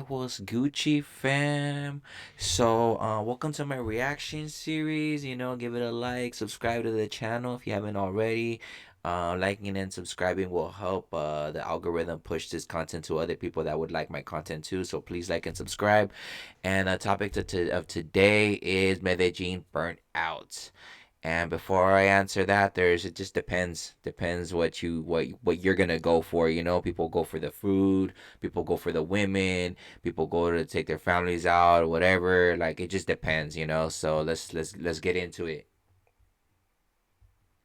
was Gucci fam. Welcome to my reaction series. Give it a like, subscribe to the channel if you haven't already. Liking and subscribing will help the algorithm push this content to other people that would like my content too. So please like and subscribe. And the topic of today is Medellin burnt out. And before I answer that, it just depends what you're gonna go for. People go for the food, people go for the women, people go to take their families out or whatever. Like it just depends. So let's get into it.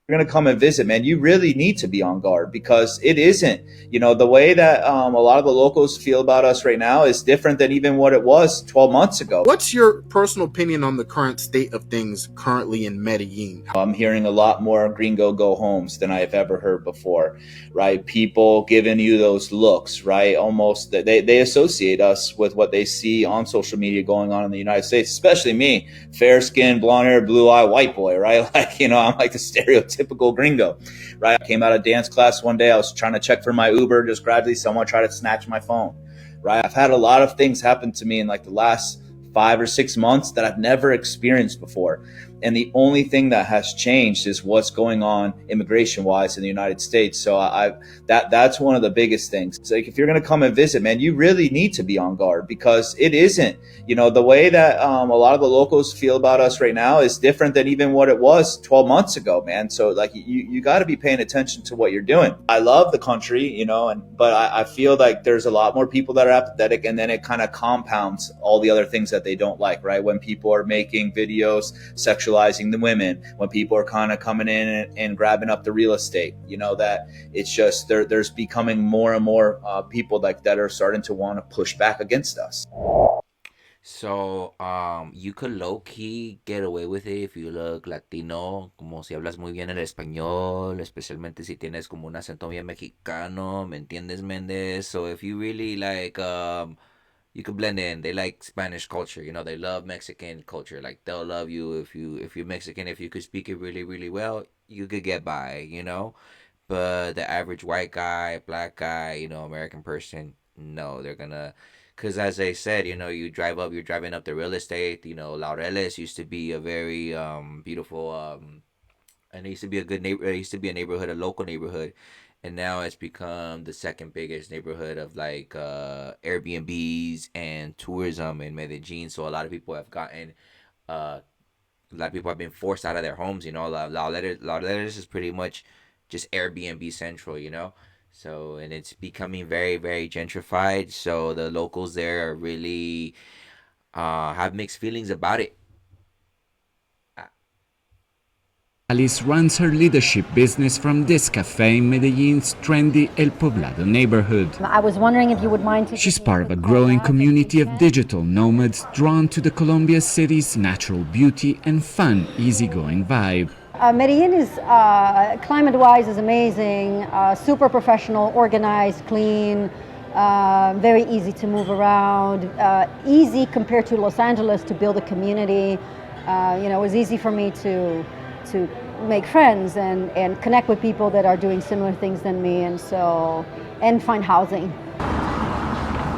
You're going to come and visit, man, you really need to be on guard because it isn't, the way that a lot of the locals feel about us right now is different than even what it was 12 months ago. What's your personal opinion on the current state of things currently in Medellin? I'm hearing a lot more gringo go homes than I've ever heard before, right? People giving you those looks, right? Almost they associate us with what they see on social media going on in the United States, especially me, fair skin, blonde hair, blue eye, white boy, right? Like, I'm like the stereotypical gringo, right? I came out of dance class one day. I was trying to check for my Uber. Just gradually someone tried to snatch my phone, right? I've had a lot of things happen to me in like the last 5 or 6 months that I've never experienced before. And the only thing that has changed is what's going on immigration wise in the United States. So that's one of the biggest things. It's like, if you're going to come and visit, man, you really need to be on guard because it isn't, the way that a lot of the locals feel about us right now is different than even what it was 12 months ago, man. So like you got to be paying attention to what you're doing. I love the country, but I feel like there's a lot more people that are apathetic, and then it kind of compounds all the other things that they don't like, right? When people are making videos sexualizing the women, when people are kind of coming in and grabbing up the real estate, that it's just there's becoming more and more people like that are starting to want to push back against us. So, you could low-key get away with it if you look latino, como si hablas muy bien el español, especialmente si tienes como un acento bien mexicano, ¿me entiendes, Méndez? So if you really like, you could blend in. They like Spanish culture, they love Mexican culture. Like they'll love you if you're Mexican. If you could speak it really, really well, you could get by. But the average white guy, black guy, American person, no, they're gonna. Because as I said, you're driving up the real estate. Laureles used to be a very beautiful, and it used to be a good neighbor. It used to be a neighborhood, a local neighborhood, and now it's become the second biggest neighborhood of like Airbnbs and tourism in Medellin. So a lot of people have been forced out of their homes. Laureles is pretty much just Airbnb central. So, and it's becoming very, very gentrified. So the locals there are really have mixed feelings about it. Alice runs her leadership business from this cafe in Medellin's trendy El Poblado neighborhood. I was wondering if you would mind. She's part of a growing community of digital nomads drawn to the Colombia city's natural beauty and fun, easygoing vibe. Medellin is, climate-wise, is amazing, super professional, organized, clean, very easy to move around, easy compared to Los Angeles to build a community. It was easy for me to make friends and connect with people that are doing similar things than me, and find housing.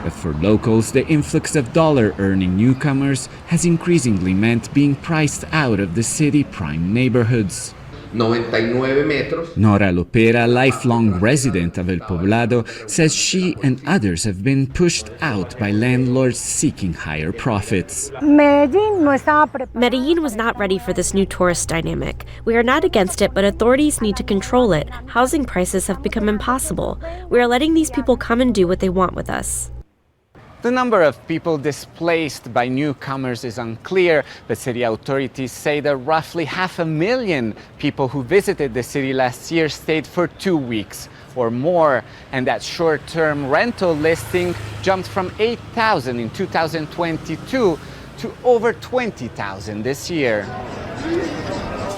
But for locals, the influx of dollar-earning newcomers has increasingly meant being priced out of the city prime neighborhoods. 99 metros. Nora Lopera, lifelong resident of El Poblado, says she and others have been pushed out by landlords seeking higher profits. Medellin was not ready for this new tourist dynamic. We are not against it, but authorities need to control it. Housing prices have become impossible. We are letting these people come and do what they want with us. The number of people displaced by newcomers is unclear, but city authorities say that roughly 500,000 people who visited the city last year stayed for 2 weeks or more, and that short-term rental listing jumped from 8,000 in 2022 to over 20,000 this year.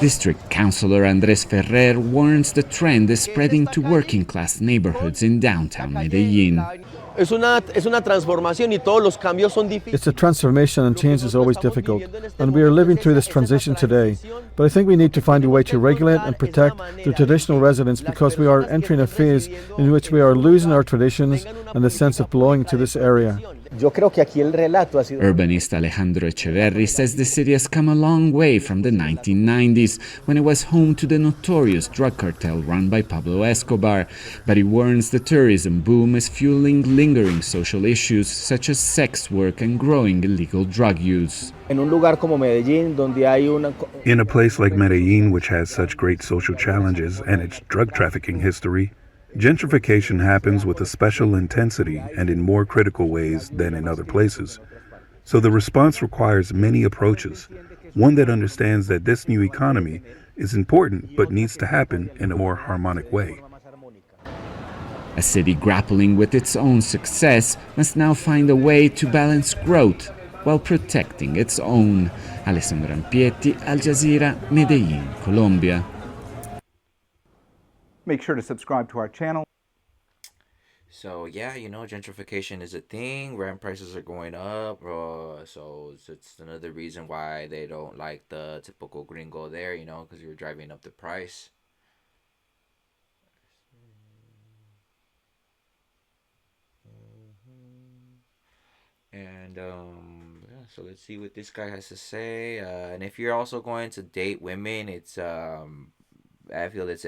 District Councillor Andrés Ferrer warns the trend is spreading to working-class neighborhoods in downtown Medellin. It's a transformation, and change is always difficult, and we are living through this transition today. But I think we need to find a way to regulate and protect the traditional residents, because we are entering a phase in which we are losing our traditions and the sense of belonging to this area. Urbanist Alejandro Echeverri says the city has come a long way from the 1990s, when it was home to the notorious drug cartel run by Pablo Escobar. But he warns the tourism boom is fueling lingering social issues such as sex work and growing illegal drug use. In a place like Medellin, which has such great social challenges and its drug trafficking history, gentrification happens with a special intensity and in more critical ways than in other places. So the response requires many approaches, one that understands that this new economy is important but needs to happen in a more harmonic way. A city grappling with its own success must now find a way to balance growth while protecting its own. Alessandro Ampieti, Al Jazeera, Medellin, Colombia. Make sure to subscribe to our channel. So yeah, gentrification is a thing. Rent prices are going up. So it's another reason why they don't like the typical gringo there. Because you're driving up the price. And yeah, so let's see what this guy has to say. And if you're also going to date women, it's I feel it's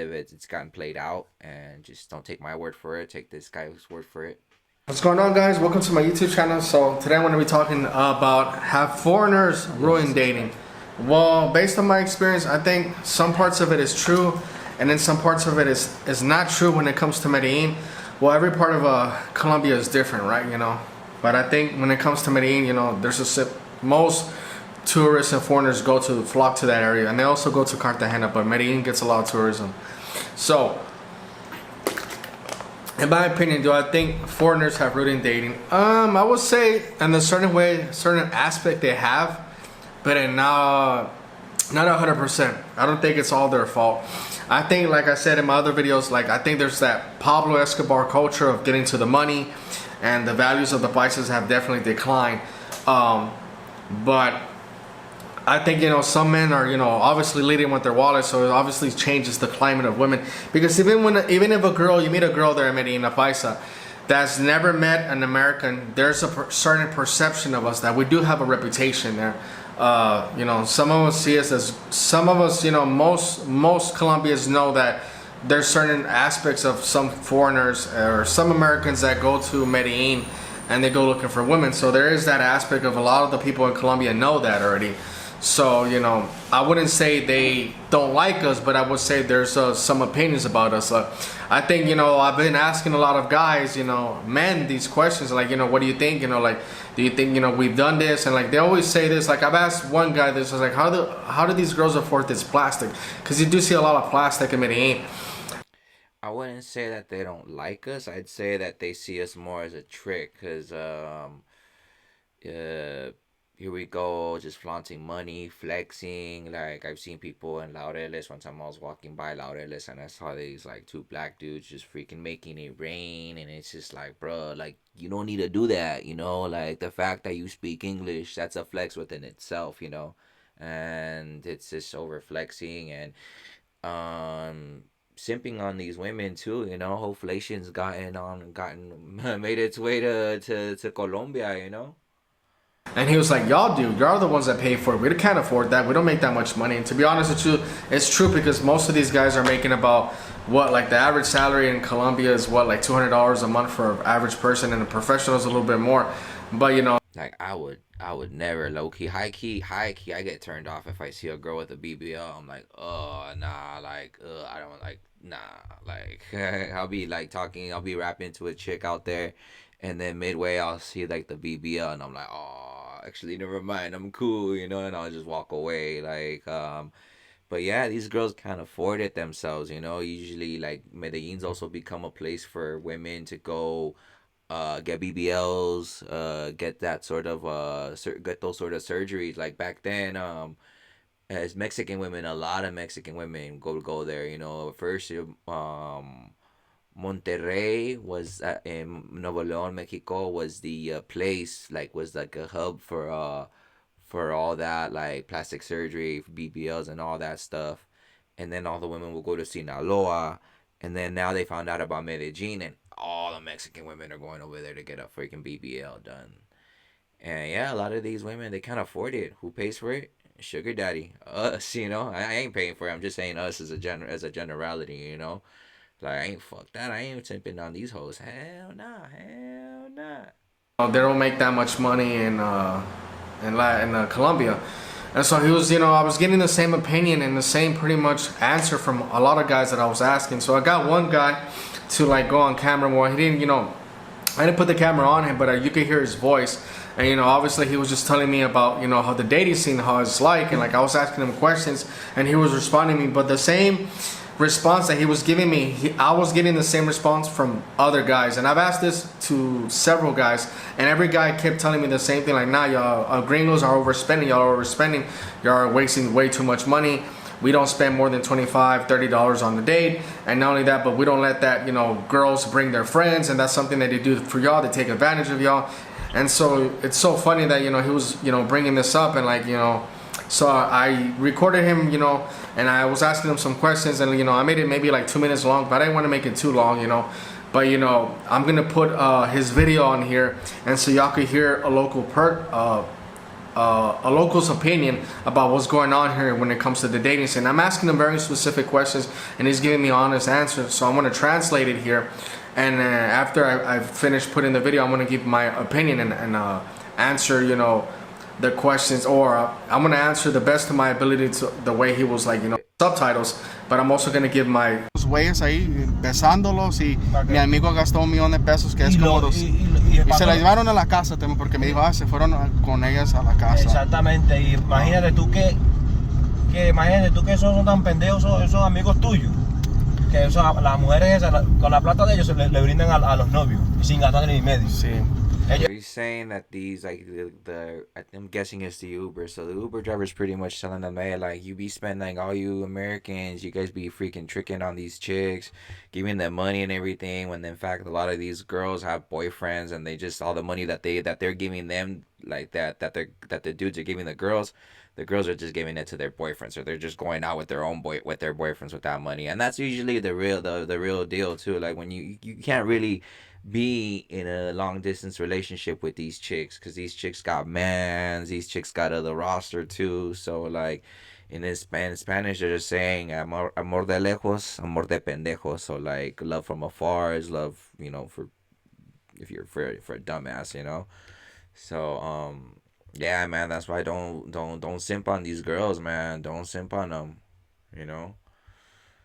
gotten played out, and just don't take my word for it. Take this guy's word for it. What's going on, guys? Welcome to my YouTube channel. So today I'm going to be talking about have foreigners ruined dating. Well, based on my experience, I think some parts of it is true, and then some parts of it is not true when it comes to Medellin. Well, every part of Colombia is different, right? But I think when it comes to Medellin, there's most tourists and foreigners flock to that area, and they also go to Cartagena, but Medellin gets a lot of tourism. So, in my opinion, do I think foreigners have ruined dating? I would say in a certain way, certain aspect they have, but not 100%. I don't think it's all their fault. I think, like I said in my other videos, I think there's that Pablo Escobar culture of getting to the money, and the values of the prices have definitely declined. But I think, some men are, obviously leading with their wallet, so it obviously changes the climate of women. Because even if you meet a girl there in Medellin, Paisa, that's never met an American, there's a certain perception of us that we do have a reputation there. Some of us see us as, most Colombians know that there's certain aspects of some foreigners or some Americans that go to Medellin and they go looking for women. So there is that aspect of a lot of the people in Colombia know that already. So, I wouldn't say they don't like us, but I would say there's some opinions about us. I think, I've been asking a lot of guys, men, these questions, what do you think? Do you think, we've done this? And they always say this, I've asked one guy this, was how do these girls afford this plastic? Because you do see a lot of plastic in Medellin. I wouldn't say that they don't like us. I'd say that they see us more as a trick, because here we go, just flaunting money, flexing. I've seen people in Laureles. One time I was walking by Laureles and I saw these two black dudes just freaking making it rain, and it's just bro, you don't need to do that, the fact that you speak English, that's a flex within itself, and it's just over flexing and simping on these women too, Hoflation's made its way to Colombia, And he was like, y'all do. Y'all are the ones that pay for it. We can't afford that. We don't make that much money. And to be honest with you, it's true, because most of these guys are making about, the average salary in Colombia is $200 a month for an average person, and a professional is a little bit more. But, I would never, low-key, high-key, I get turned off if I see a girl with a BBL. I'm like, oh, nah, I don't, nah, I'll be, talking, I'll be rapping to a chick out there, and then midway, I'll see, the BBL, and I'm like, oh, actually, never mind, I'm cool, and I'll just walk away, but yeah, these girls can't afford it themselves, usually, Medellin's also become a place for women to go, get BBLs, get that sort of, get those sort of surgeries, back then, as Mexican women, a lot of Mexican women go there, first, Monterrey was in Nuevo León, Mexico, was the place, was a hub for all that, plastic surgery, BBLs and all that stuff. And then all the women will go to Sinaloa, and then now they found out about Medellin, and all the Mexican women are going over there to get a freaking BBL done. And yeah, a lot of these women, they can't afford it. Who pays for it? Sugar daddy, us. I ain't paying for it. I'm just saying us as a generality. Like I ain't fuck that. I ain't tipping on these hoes. Hell nah, hell nah. They don't make that much money in Colombia. And so he was, I was getting the same opinion and the same pretty much answer from a lot of guys that I was asking. So I got one guy to like go on camera more. He didn't, I didn't put the camera on him, but you could hear his voice. And obviously he was just telling me about, how the dating scene, how it's like, and like I was asking him questions, and he was responding to me. But the same response that he was giving me, I was getting the same response from other guys. And I've asked this to several guys, and every guy kept telling me the same thing, like, nah, y'all gringos are overspending, y'all are overspending, y'all are wasting way too much money. We don't spend more than $25, $30 on the date. And not only that, but we don't let that, girls bring their friends, and that's something that they do for y'all. They take advantage of y'all. And so it's so funny that, he was, bringing this up, and like, so I recorded him, and I was asking him some questions, and, I made it maybe like 2 minutes long, but I didn't want to make it too long, But, I'm going to put his video on here, and so y'all could hear a local's opinion about what's going on here when it comes to the dating scene. I'm asking him very specific questions, and he's giving me honest answers. So I'm going to translate it here, and after I finish putting the video, I'm going to give my opinion and answer, the questions, or I'm going to answer the best of my ability to the way he was like, subtitles, but I'm also going to give my... Los güeyes ahí besándolos, y mi amigo gastó $1,000,000 que es como dos. Y se la llevaron a la casa también, porque me dijo, se fueron con ellas a la casa. Exactamente, y imagínate tú que esos son tan pendejos, esos amigos tuyos, que las mujeres esas, con la plata de ellos le brindan a los novios, y sin gastar ni medio. Sí. Are you saying that these, like, I'm guessing it's the Uber, so the Uber driver's pretty much telling them, hey, like, you be spending, all you Americans, you guys be freaking tricking on these chicks, giving them money and everything, when in fact a lot of these girls have boyfriends, and they just, all the money that they're giving them, like that the dudes are giving the girls are just giving it to their boyfriends, or they're just going out with their boyfriends with that money. And that's usually the real deal too. Like when you can't really be in a long distance relationship with these chicks, because these chicks got mans, these chicks got other roster too. So like in Spanish they're just saying amor de lejos, amor de pendejos. So like love from afar is love, for if you're for a dumbass. So yeah, man, that's why don't simp on these girls, man. Don't simp on them, Y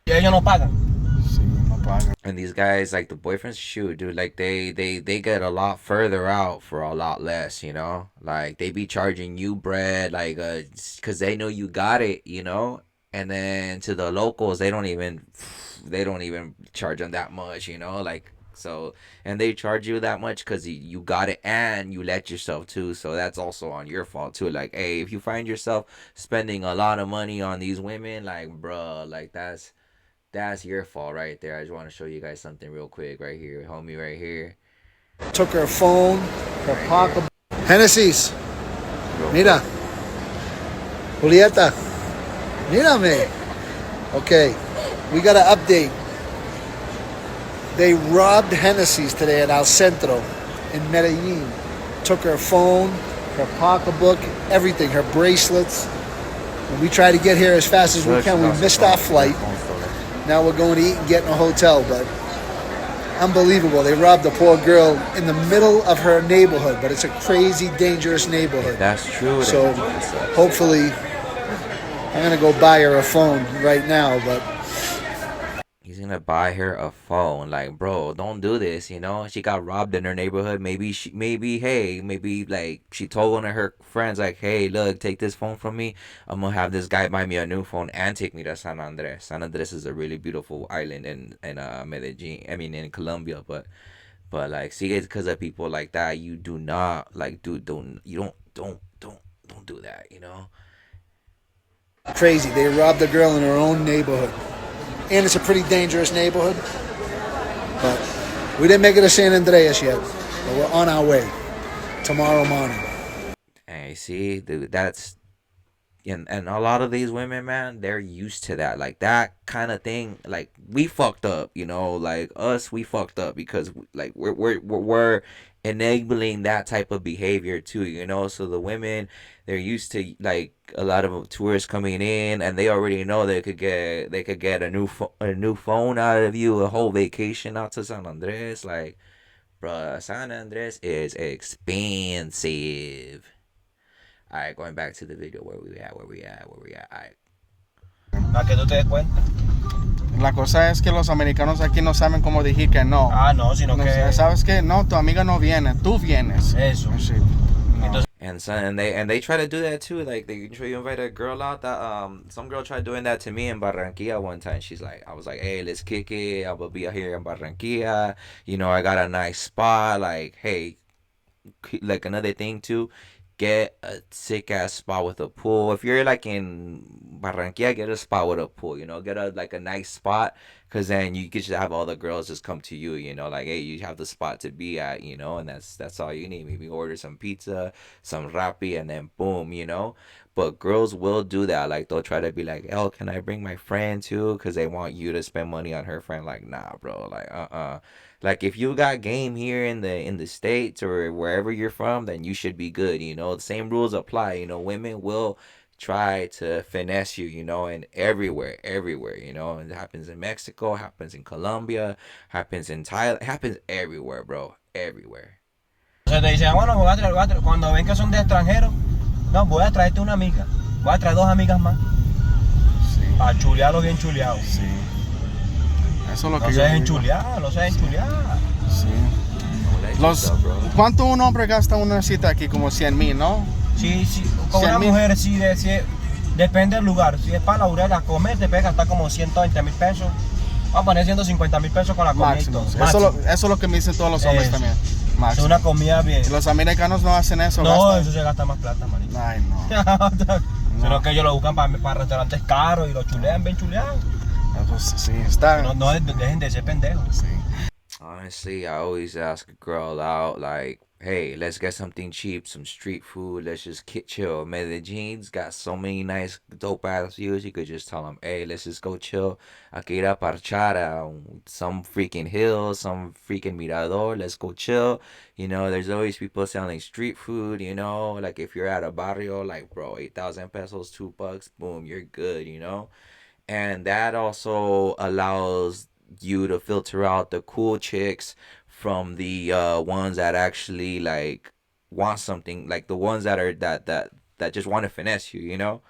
ellos no pagan. And these guys, like the boyfriends, shoot, dude, like they get a lot further out for a lot less, like they be charging you bread, like cause they know you got it, and then to the locals they don't even charge them that much, like. So, and they charge you that much because you got it and you let yourself too. So that's also on your fault too. Like, hey, if you find yourself spending a lot of money on these women, like, bruh, like that's your fault right there. I just want to show you guys something real quick right here, homie, right here. Took her phone, her pocket. Hennessy's. Mira. Julieta. Mírame. Okay, we got an update. They robbed Hennessy's today at El Centro in Medellin. Took her phone, her pocketbook, everything, her bracelets. And we tried to get here as fast as we can. We missed our flight. Now we're going to eat and get in a hotel, but unbelievable. They robbed a poor girl in the middle of her neighborhood, but it's a crazy, dangerous neighborhood. That's true. So hopefully, I'm going to go buy her a phone right now, but he's gonna buy her a phone. Like, bro, don't do this. She got robbed in her neighborhood. Maybe like she told one of her friends, like, hey, look, take this phone from me. I'm gonna have this guy buy me a new phone and take me to San Andres. San Andres is a really beautiful island in Medellin. I mean, in Colombia, but like, see, it's because of people like that. You do not like, dude. Don't do that. Crazy. They robbed a girl in her own neighborhood. And it's a pretty dangerous neighborhood. But we didn't make it to San Andreas yet. But we're on our way tomorrow morning. Hey, see, dude, that's... And a lot of these women, man, they're used to that. Like, that kind of thing. Like, we fucked up, like, us, we fucked up. Because, like, we're enabling that type of behavior too, you know. So the women, they're used to like a lot of tourists coming in, and they already know they could get a new phone out of you, a whole vacation out to San Andres. Like, bruh, San Andres is expensive. All right, going back to the video. Where we at? All right. Para que tú te des cuenta. La cosa es que los americanos aquí no saben cómo decir que no. Ah, no, sino No, que... ¿sabes qué? No, tu amiga no viene, tú vienes. Eso. Sí. No. And they try to do that too. Like they try to invite a girl out. That some girl tried doing that to me in Barranquilla one time. I was like, hey, let's kick it. I will be out here in Barranquilla. You know, I got a nice spot. Like, hey, like another thing too, get a sick ass spot with a pool. If you're like in Barranquilla, get a spot with a pool. You know, get a nice spot, cause then you could just have all the girls just come to you. You know, like, hey, you have the spot to be at. You know, and that's all you need. Maybe order some pizza, some Rappi, and then boom. You know. But girls will do that. Like they'll try to be like, "Oh, can I bring my friend too?" Because they want you to spend money on her friend. Like, nah, bro. Like, like if you got game here in the States or wherever you're from, then you should be good. You know, the same rules apply. You know, women will try to finesse you. You know, and everywhere. You know, and it happens in Mexico, happens in Colombia, happens in Thailand, happens everywhere, bro. Everywhere. O sea, te dice, bueno, cuando ven que son de extranjeros, no, voy a traerte una amiga. Voy a traer 2 amigas más. Sí. Para chulearlo bien chuleado. Sí. Eso es lo que no yo seas digo. enchuleado, no seas enchuleado. Sí. ¿Cuánto un hombre gasta una cita aquí? Como 100,000, ¿no? Sí, con una mujer sí, depende del lugar. Si es para Laurel a comer, te pega hasta como 120,000 pesos. Vamos a poner 150,000 pesos con la comida. Máximo. Eso es lo que me dicen todos los hombres también. Máximo. Es una comida bien. Y los americanos no hacen eso. No, gastan. eso se gasta más plata, manito. Ay, no. Sino que ellos lo buscan para restaurantes caros y lo chulean bien chuleados. Pues, sí, está. No dejen de ser pendejos. Sí. Honestly, I always ask a girl out, like, hey, let's get something cheap, some street food. Let's just chill. Medellin's got so many nice, dope ass views. You could just tell them, hey, let's just go chill. Aquí ir a parchar some freaking hill, some freaking mirador. Let's go chill. You know, there's always people selling street food. You know, like if you're at a barrio, like, bro, 8,000 pesos, $2, boom, you're good. You know, and that also allows you to filter out the cool chicks from the ones that actually like want something, like the ones that are that just want to finesse you, you know.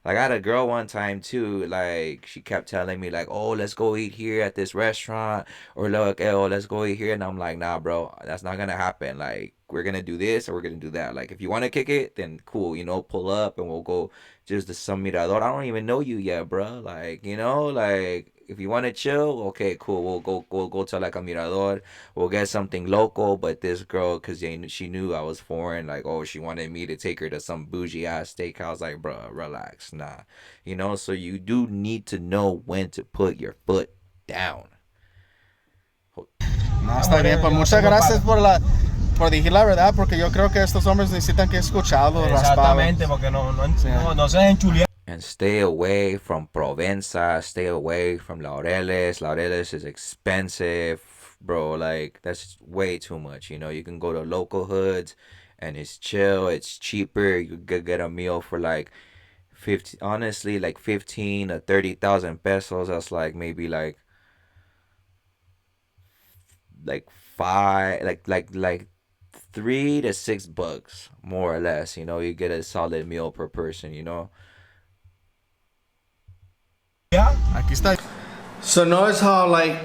Like I had a girl one time too, like she kept telling me like, oh, let's go eat here at this restaurant, or look, oh, let's go eat here, and I'm like, nah, bro, that's not gonna happen. Like we're gonna do this or we're gonna do that. Like if you want to kick it, then cool, you know, pull up and we'll go just to some mirador. I don't even know you yet, bro. Like, you know, like if you want to chill, okay, cool. We'll go to like a mirador. We'll get something local. But this girl, cause she knew I was foreign, like, oh, she wanted me to take her to some bougie ass steakhouse. Like, bro, relax, nah, you know. So you do need to know when to put your foot down. No, está bien. Pues muchas gracias por decir la verdad, porque yo creo que estos hombres necesitan que escucharlo. Exactamente, porque no se enchulean. And stay away from Provenza. Stay away from Laureles. Laureles is expensive, bro. Like that's way too much. You know, you can go to local hoods, and it's chill. It's cheaper. You could get a meal for like 50. Honestly, like 15 or 30,000 pesos. That's like maybe like five, like $3 to $6 more or less. You know, you get a solid meal per person. You know. Aquí está. So notice how like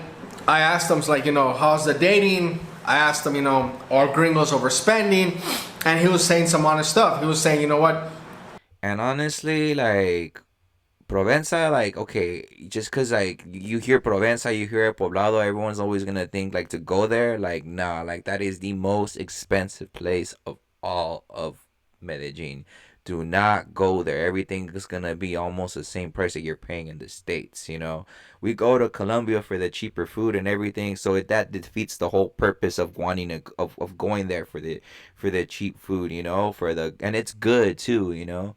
I asked them like, you know, how's the dating? I asked him, you know, are gringos overspending? And he was saying some honest stuff. He was saying, you know what? And honestly, like Provenza, like okay, just cause like you hear Provenza, you hear Poblado, everyone's always gonna think like to go there. Like nah, like that is the most expensive place of all of Medellin. Do not go there. Everything is gonna be almost the same price that you're paying in the States. You know, we go to Colombia for the cheaper food and everything, so that defeats the whole purpose of wanting to of going there for the cheap food. You know, and it's good too. You know,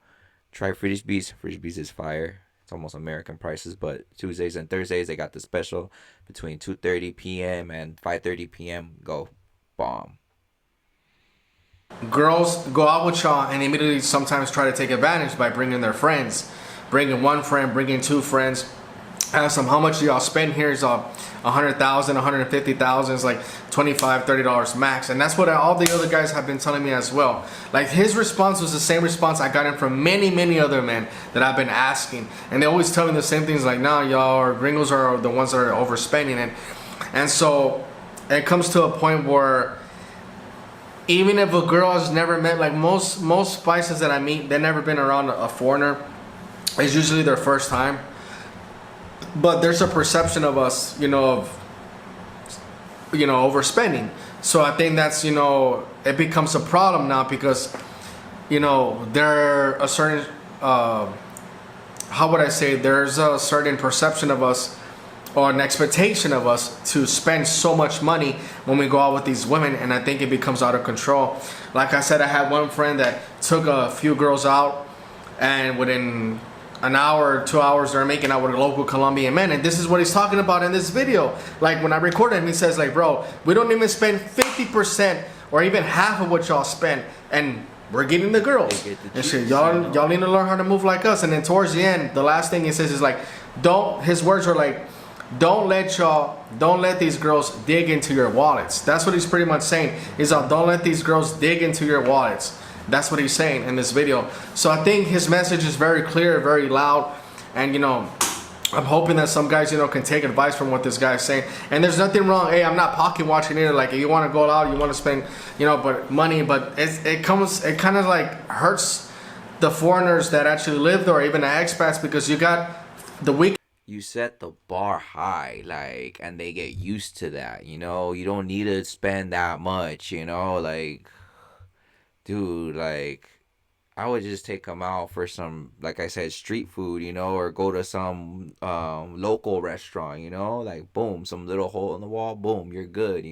try Frisbees. Frisbees is fire. It's almost American prices, but Tuesdays and Thursdays they got the special between 2:30 p.m. and 5:30 p.m. Go, bomb. girls go out with y'all and immediately sometimes try to take advantage by bringing their friends, bringing one friend, bringing two friends. Ask them how much do y'all spend here. Is 100,000, 150,000, is like $25, $30 max. And that's what all the other guys have been telling me as well. Like, his response was the same response I got from many other men that I've been asking, and they always tell me the same things, like, nah, y'all or gringos are the ones that are overspending it. And so it comes to a point where even if a girl has never met, like most spices that I meet, they've never been around a foreigner. It's usually their first time. But there's a perception of us, of overspending. So I think that's, it becomes a problem now because, there are a certain, how would I say, there's a certain perception of us or an expectation of us to spend so much money when we go out with these women, and I think it becomes out of control. Like I said, I had one friend that took a few girls out, and within an hour or 2 hours they're making out with a local Colombian man, and this is what he's talking about in this video. Like, when I recorded him, he says, like, bro, we don't even spend 50% or even half of what y'all spend, and we're getting the girls and shit. Y'all need to learn how to move like us. And then towards the end, the last thing he says is like, his words are like, don't let these girls dig into your wallets. That's what he's pretty much saying. He's like, don't let these girls dig into your wallets. That's what he's saying in this video. So I think his message is very clear, very loud, and I'm hoping that some guys can take advice from what this guy is saying. And there's nothing wrong. Hey, I'm not pocket watching either. Like, you want to go out, you want to spend but money, but it kind of like hurts the foreigners that actually live there, or even the expats, because you got the weak. You set the bar high, like, and they get used to that. You don't need to spend that much. Like, dude, like, I would just take them out for some, like I said, street food, or go to some local restaurant, like, boom, some little hole in the wall, boom, you're good,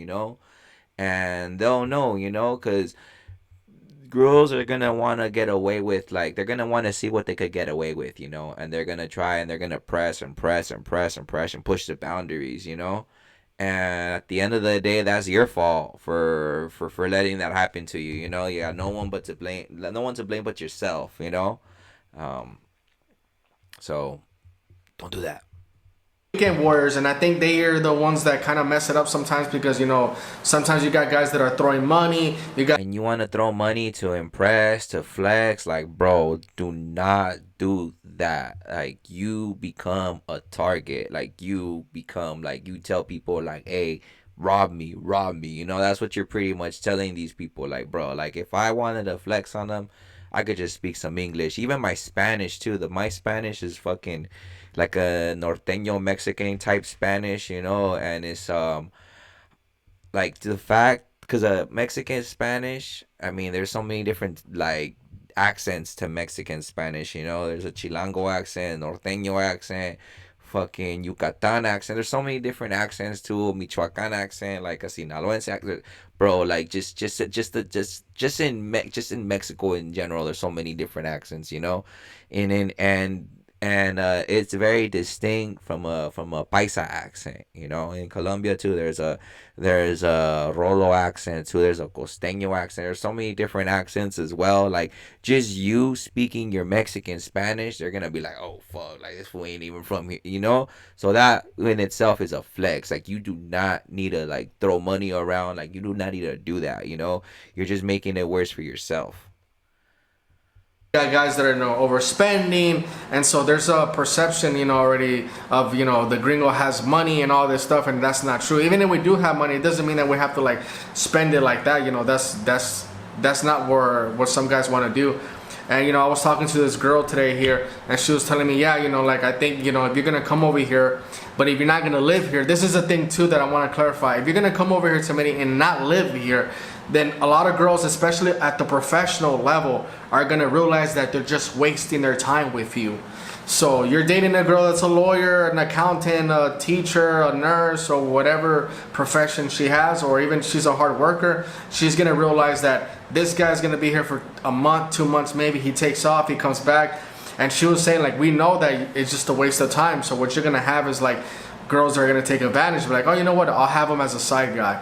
and they'll know, because girls are gonna want to get away with, like, they're gonna want to see what they could get away with, and they're gonna try, and they're gonna press and push the boundaries, and at the end of the day, that's your fault for letting that happen to you. You got no one to blame but yourself. So don't do that. Weekend warriors, and I think they are the ones that kind of mess it up sometimes, because sometimes you got guys that are throwing money, and you want to throw money to impress, to flex. Like, bro, do not do that. Like, you become a target. Like, you tell people, like, hey, rob me. That's what you're pretty much telling these people. Like, bro, like, if I wanted to flex on them, I could just speak some English. Even my Spanish too. My Spanish is fucking like a norteño Mexican type Spanish, and it's like, the fact, because Mexican Spanish, I mean, there's so many different, like, accents to Mexican Spanish. There's a Chilango accent, norteño accent, fucking Yucatan accent. There's so many different accents too. Michoacan accent, like a Sinaloense accent, bro. Like, just in Mexico in general, there's so many different accents, and it's very distinct from a Paisa accent. In Colombia too, there's a Rolo accent too. There's a Costeño accent. There's so many different accents as well. Like, just you speaking your Mexican Spanish, they're gonna be like, oh fuck, like, this fool ain't even from here. So that in itself is a flex. Like, you do not need to, like, throw money around. Like, you do not need to do that. You're just making it worse for yourself. Got guys that are overspending, and so there's a perception already of the gringo has money and all this stuff, and that's not true. Even if we do have money, it doesn't mean that we have to, like, spend it like that. That's not what some guys want to do. And I was talking to this girl today here, and she was telling me, yeah, like, I think if you're gonna come over here, but if you're not gonna live here, this is a thing too that I want to clarify. If you're gonna come over here to Medellin and not live here, then a lot of girls, especially at the professional level, are gonna realize that they're just wasting their time with you. So you're dating a girl that's a lawyer, an accountant, a teacher, a nurse, or whatever profession she has, or even she's a hard worker, she's gonna realize that this guy's gonna be here for a month, 2 months, maybe. He takes off, he comes back. And she was saying, like, we know that it's just a waste of time. So what you're gonna have is, like, girls are gonna take advantage. Be like, oh, you know what? I'll have him as a side guy.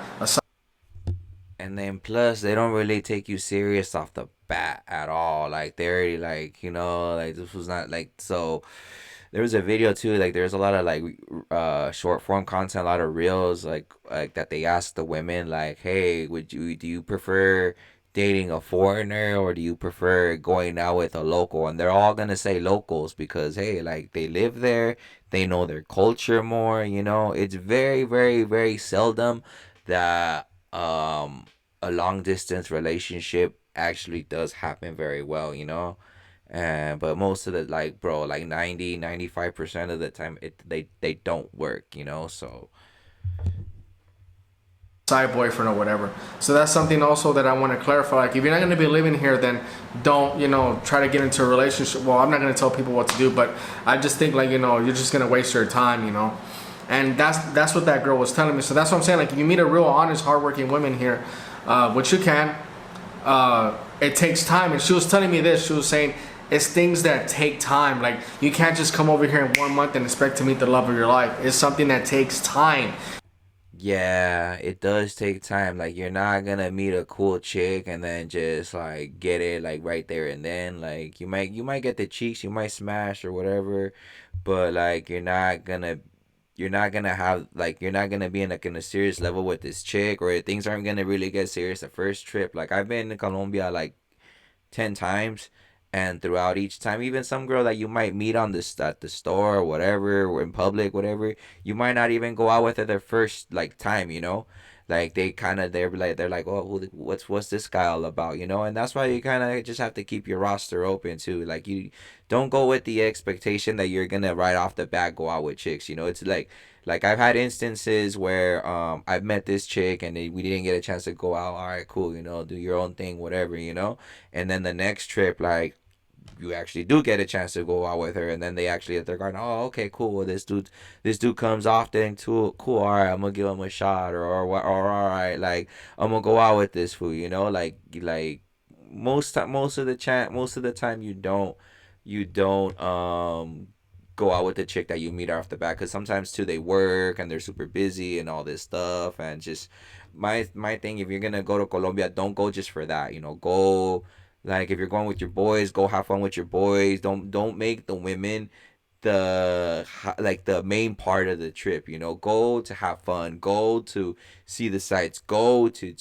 And then plus they don't really take you serious off the bat at all. Like they're already like, like this was not like so there was a video too, like there's a lot of like short form content, a lot of reels like that they ask the women like, hey, do you prefer dating a foreigner or do you prefer going out with a local? And they're all gonna say locals because hey, like they live there, they know their culture more, It's very, very, very seldom that a long distance relationship actually does happen very well, and but most of the like bro like 90-95% of the time they don't work, so side boyfriend or whatever. So that's something also that I want to clarify. Like if you're not going to be living here, then don't try to get into a relationship. Well, I'm not going to tell people what to do, but I just think like you're just going to waste your time, and that's what that girl was telling me. So that's what I'm saying. Like if you meet a real honest, hardworking woman here, which you can, it takes time. And she was telling me this. She was saying it's things that take time. Like you can't just come over here in 1 month and expect to meet the love of your life. It's something that takes time. yeah, it does take time. Like you're not gonna meet a cool chick and then just like get it like right there and then. Like you might get the cheeks, you might smash or whatever, but like you're not gonna have like you're not gonna be in like in a serious level with this chick, or things aren't gonna really get serious the first trip. Like I've been to Colombia like 10 times, and throughout each time, even some girl that you might meet on this at the store or whatever, or in public, whatever, you might not even go out with her the first like time, like they're like, oh, what's this guy all about, and that's why you kind of just have to keep your roster open too. Like you don't go with the expectation that you're gonna right off the bat go out with chicks. It's like I've had instances where I've met this chick and we didn't get a chance to go out. All right, cool, do your own thing, whatever, and then the next trip, like you actually do get a chance to go out with her, and then they're going, oh, okay, cool, well, this dude comes often too, cool, all right, I'm gonna give him a shot, or all right, like I'm gonna go out with this fool, like most of the time you don't go out with the chick that you meet off the bat, because sometimes too they work and they're super busy and all this stuff, and just my thing, if you're gonna go to Colombia, don't go just for that, go like if you're going with your boys, go have fun with your boys. Don't make the women the main part of the trip. Go to have fun. Go to see the sights. Go to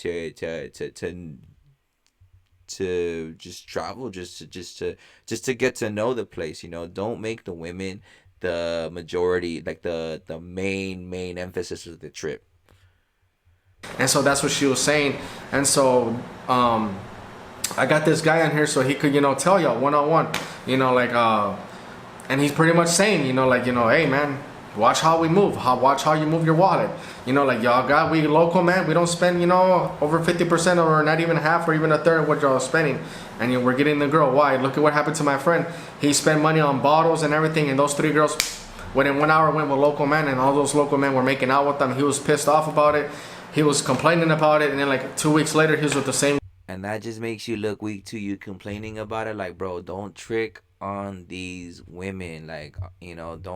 just travel. Just to get to know the place. Don't make the women the majority, like the main emphasis of the trip. And so that's what she was saying. And so I got this guy on here so he could, tell y'all one-on-one, and he's pretty much saying, hey man, watch how we move, watch how you move your wallet. We local, man, we don't spend, over 50% or not even half or even a third of what y'all spending. And we're getting the girl. Why? Look at what happened to my friend. He spent money on bottles and everything, and those 3 girls within 1 hour went with local men, and all those local men were making out with them. He was pissed off about it. He was complaining about it, and then like 2 weeks later, he was with the same. And that just makes you look weak too. You complaining about it, like, bro, don't trick on these women. Like, don't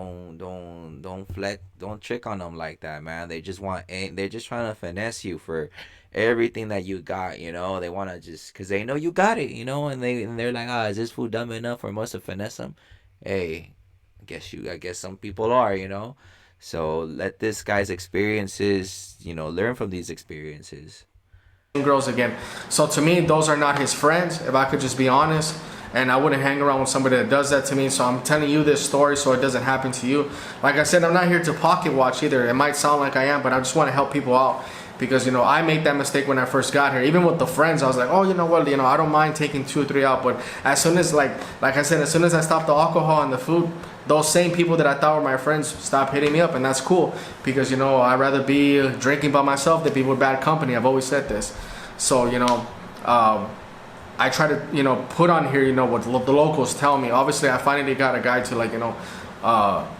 trick on them like that, man. They're just trying to finesse you for everything that you got. They want to just because they know you got it. And they're like, is this fool dumb enough or must have finesse them? Hey, I guess some people are. So let this guy's experiences, learn from these experiences. Girls again. So to me, those are not his friends, if I could just be honest, and I wouldn't hang around with somebody that does that to me. So I'm telling you this story so it doesn't happen to you. Like I said, I'm not here to pocket watch either. It might sound like I am, but I just want to help people out, because I made that mistake when I first got here. Even with the friends, I was like, oh, you know what, I don't mind taking 2 or 3 out, but as soon as like I said, as soon as I stopped the alcohol and the food, those same people that I thought were my friends stopped hitting me up, and that's cool, because I'd rather be drinking by myself than be with bad company. I've always said this. So I try to put on here what the locals tell me. Obviously I finally got a guy to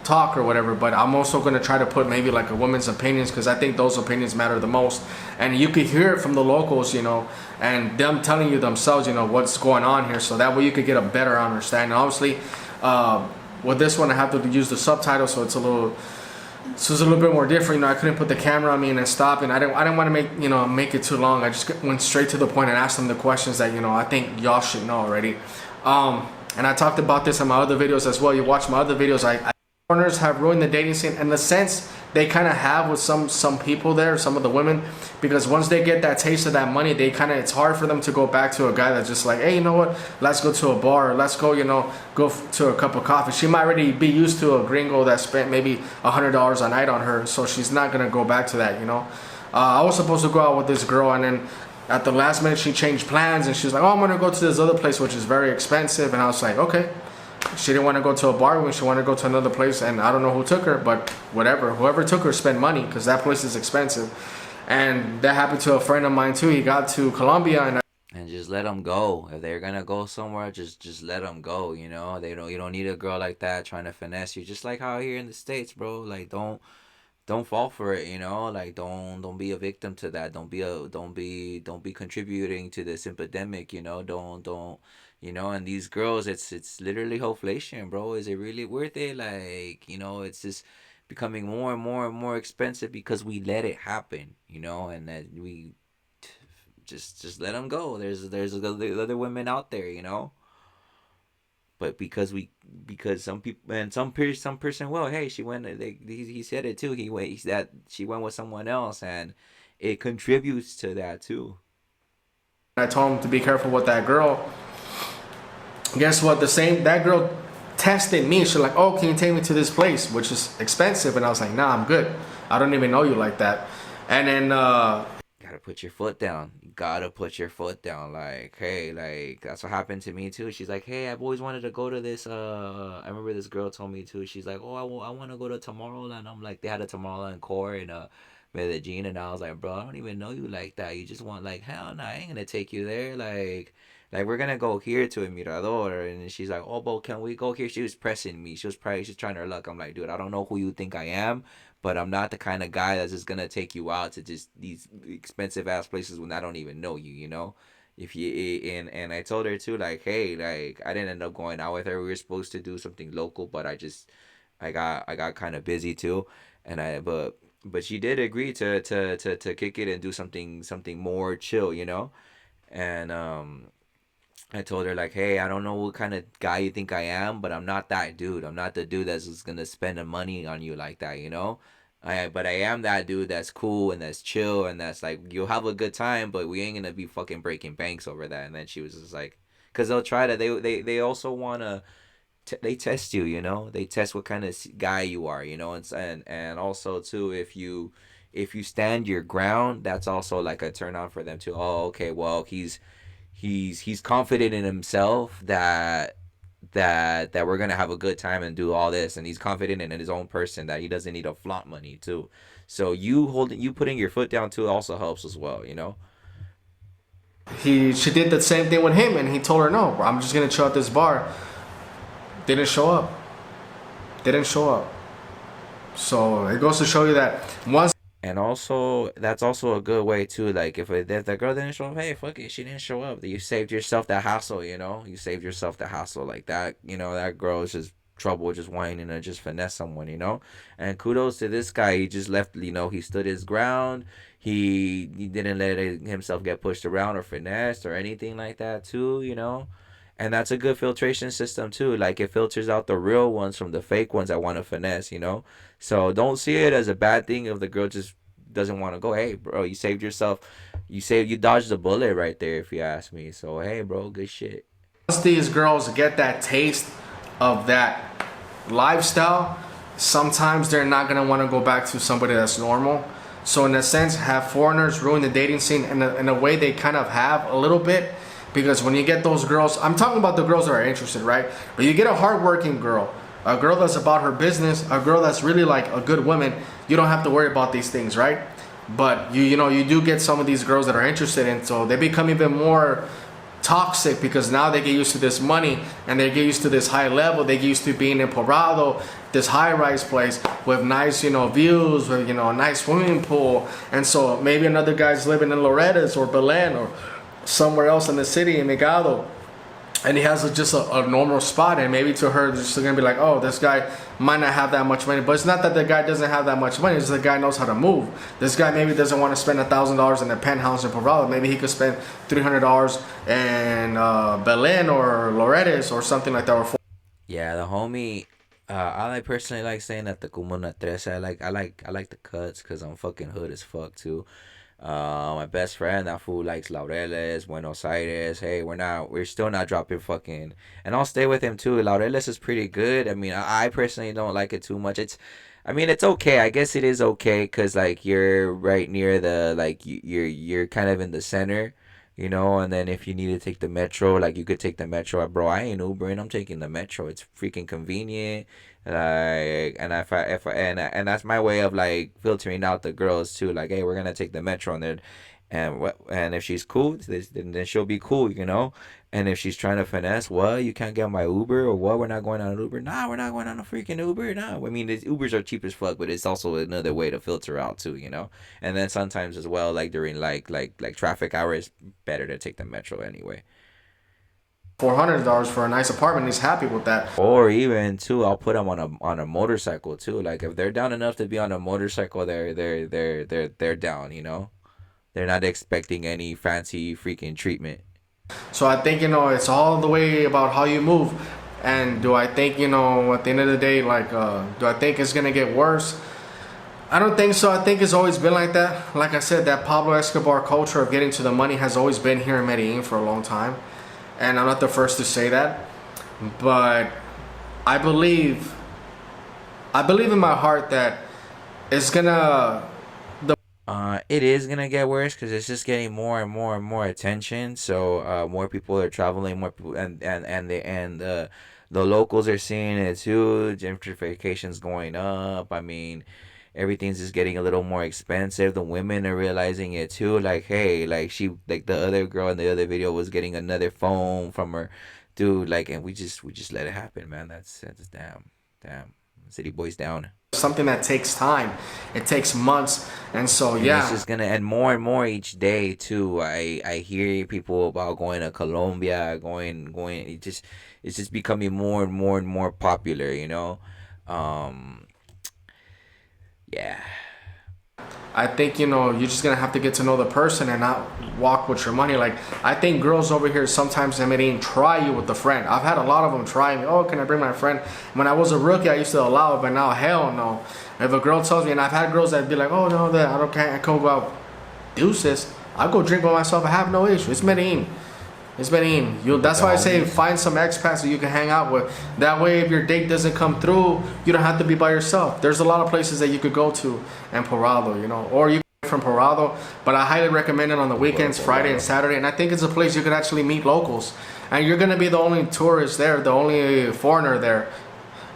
talk or whatever, but I'm also going to try to put maybe like a woman's opinions, because I think those opinions matter the most, and you could hear it from the locals, and them telling you themselves what's going on here, so that way you could get a better understanding. Obviously with this one I have to use the subtitles, so it's a little So it's a little bit more different. I couldn't put the camera on me and then stop, and I didn't want to make it too long. I just went straight to the point and asked them the questions that I think y'all should know already. And I talked about this in my other videos as well. You watch my other videos. Foreigners have ruined the dating scene in the sense they kind of have with some people there, some of the women, because once they get that taste of that money, it's hard for them to go back to a guy that's just like, hey, you know what, let's go to a bar, or let's go go to a cup of coffee. She might already be used to a gringo that spent maybe $100 a night on her, so she's not gonna go back to that. I was supposed to go out with this girl, and then at the last minute she changed plans, and she was like, oh, I'm gonna go to this other place which is very expensive, and I was like, okay. She didn't want to go to a bar when she wanted to go to another place, and I don't know who took her, but whatever. Whoever took her spent money because that place is expensive. And that happened to a friend of mine too. He got to Colombia and just let them go. If they're gonna go somewhere, just let them go. You don't need a girl like that trying to finesse you. Just like how here in the States, bro. Like don't fall for it. Like don't be a victim to that. Don't be contributing to this epidemic. Don't. And these girls, it's literally inflation, bro. Is it really worth it? Like, it's just becoming more and more and more expensive because we let it happen, and that we just let them go. There's other women out there, but because some people and some person, well, hey, she went. He said it too. She went with someone else, and it contributes to that too. I told him to be careful with that girl. Guess what? That girl tested me. She's like, oh, can you take me to this place, which is expensive? And I was like, nah, I'm good. I don't even know you like that. And then gotta put your foot down. You gotta put your foot down. Like, hey, like that's what happened to me too. She's like, hey, I've always wanted to go to this. I remember this girl told me too. She's like, oh, I want to go to Tomorrowland. I'm like, they had a Tomorrowland core in Medellin, and I was like, bro, I don't even know you like that. You just want like, hell no, I ain't gonna take you there. Like we're gonna go here to a mirador, and she's like, oh, but can we go here? She was pressing me. She's trying her luck. I'm like, dude, I don't know who you think I am, but I'm not the kind of guy that's just gonna take you out to just these expensive ass places when I don't even know you. If you and I told her too, like, hey, like I didn't end up going out with her. We were supposed to do something local, but I got kind of busy too, and but she did agree to kick it and do something more chill, and I told her like, hey, I don't know what kind of guy you think I am, but I'm not that dude. I'm not the dude that's just gonna spend the money on you like that, But I am that dude that's cool and that's chill and that's like, you'll have a good time, but we ain't gonna be fucking breaking banks over that. And then she was just like, cause they'll try to, they also wanna, they test you, they test what kind of guy you are, and also too, if you stand your ground, that's also like a turn on for them too. Oh, okay, well he's confident in himself that we're gonna have a good time and do all this, and he's confident in his own person that he doesn't need to flaunt money too. So you putting your foot down too also helps as well, She did the same thing with him, and he told her, no, I'm just gonna chill at this bar. Didn't show up. So it goes to show you that once. And also, that's also a good way too. Like if the girl didn't show up, hey, fuck it, she didn't show up. You saved yourself that hassle, You saved yourself the hassle like that. That girl is just trouble, just whining and just finesse someone, And kudos to this guy. He just left. He stood his ground. He didn't let himself get pushed around or finessed or anything like that too, And that's a good filtration system too. Like it filters out the real ones from the fake ones that want to finesse, So don't see it as a bad thing if the girl just doesn't want to go. Hey, bro, you saved yourself. You dodged the bullet right there, if you ask me. So hey, bro, good shit. Once these girls get that taste of that lifestyle, sometimes they're not gonna want to go back to somebody that's normal. So in a sense, have foreigners ruin the dating scene in a way they kind of have a little bit. Because when you get those girls, I'm talking about the girls that are interested, right? But you get a hardworking girl, a girl that's about her business, a girl that's really like a good woman, you don't have to worry about these things, right? But you do get some of these girls that are interested in, so they become even more toxic because now they get used to this money and they get used to this high level. They get used to being in Porado, this high-rise place with nice, views, with, a nice swimming pool. And so maybe another guy's living in Loretta's or Belen or somewhere else in the city in Migado, and he has just a normal spot, and maybe to her, just gonna be like, oh, this guy might not have that much money, but it's not that the guy doesn't have that much money, it's the guy knows how to move. This guy maybe doesn't want to spend $1,000 in a penthouse in Porval. Maybe he could spend $300 in Belen or Loretes or something like that. Or Yeah, the homie. I personally like saying that the Comuna 13. I like the cuts because I'm fucking hood as fuck too. My best friend, that fool likes Laureles, Buenos Aires. Hey, we're still not dropping fucking, and I'll stay with him too. Laureles is pretty good. I mean, I personally don't like it too much. I mean, it's okay. I guess it is okay because like you're right near the like you're kind of in the center, you know. And then if you need to take the metro, like you could take the metro. Bro, I ain't Ubering. I'm taking the metro. It's freaking convenient. Like, and and that's my way of like filtering out the girls too. Like, hey, we're gonna take the metro, and then and if she's cool, then she'll be cool, you know. And if she's trying to finesse, what, you can't get my Uber, or what, we're not going on an Uber. Nah, we're not going on a freaking Uber. No, I mean, Ubers are cheap as fuck, but it's also another way to filter out too, you know. And then sometimes as well, like during like traffic hours, better to take the metro anyway. $400 for a nice apartment, he's happy with that. Or even too, I'll put them on a motorcycle too. Like if they're down enough to be on a motorcycle, they're down, you know. They're not expecting any fancy freaking treatment. So I think, you know, it's all the way about how you move. And do I think, you know, at the end of the day, like, do I think it's gonna get worse? I don't think so. I think it's always been like that. Like I said, that Pablo Escobar culture of getting to the money has always been here in Medellin for a long time. And I'm not the first to say that, but I believe in my heart that it's gonna. It is gonna get worse because it's just getting more and more and more attention. So more people are traveling, more people, and the locals are seeing it too. Gentrification's going up. I mean, everything's just getting a little more expensive. The women are realizing it too. Like, hey, like the other girl in the other video was getting another phone from her dude. Like, and we just let it happen, man. That's damn. City boys down. Something that takes time. It takes months, and so yeah. And it's just gonna, and more each day too. I hear people about going to Colombia, going. It's just becoming more and more popular, you know. Yeah. I think, you know, you're just gonna have to get to know the person and not walk with your money. Like, I think girls over here sometimes they may even try you with a friend. I've had a lot of them try me. Oh, can I bring my friend? When I was a rookie, I used to allow it, but now hell no. If a girl tells me, and I've had girls that be like, oh no, that I can't go out deuces. I go drink by myself. I have no issue. It's Medellin. It's Medellin. That's why I say find some expats that you can hang out with. That way, if your date doesn't come through, you don't have to be by yourself. There's a lot of places that you could go to in Porado, you know, or you can from Porado. But I highly recommend it on the weekends, Friday and Saturday. And I think it's a place you could actually meet locals. And you're gonna be the only tourist there, the only foreigner there.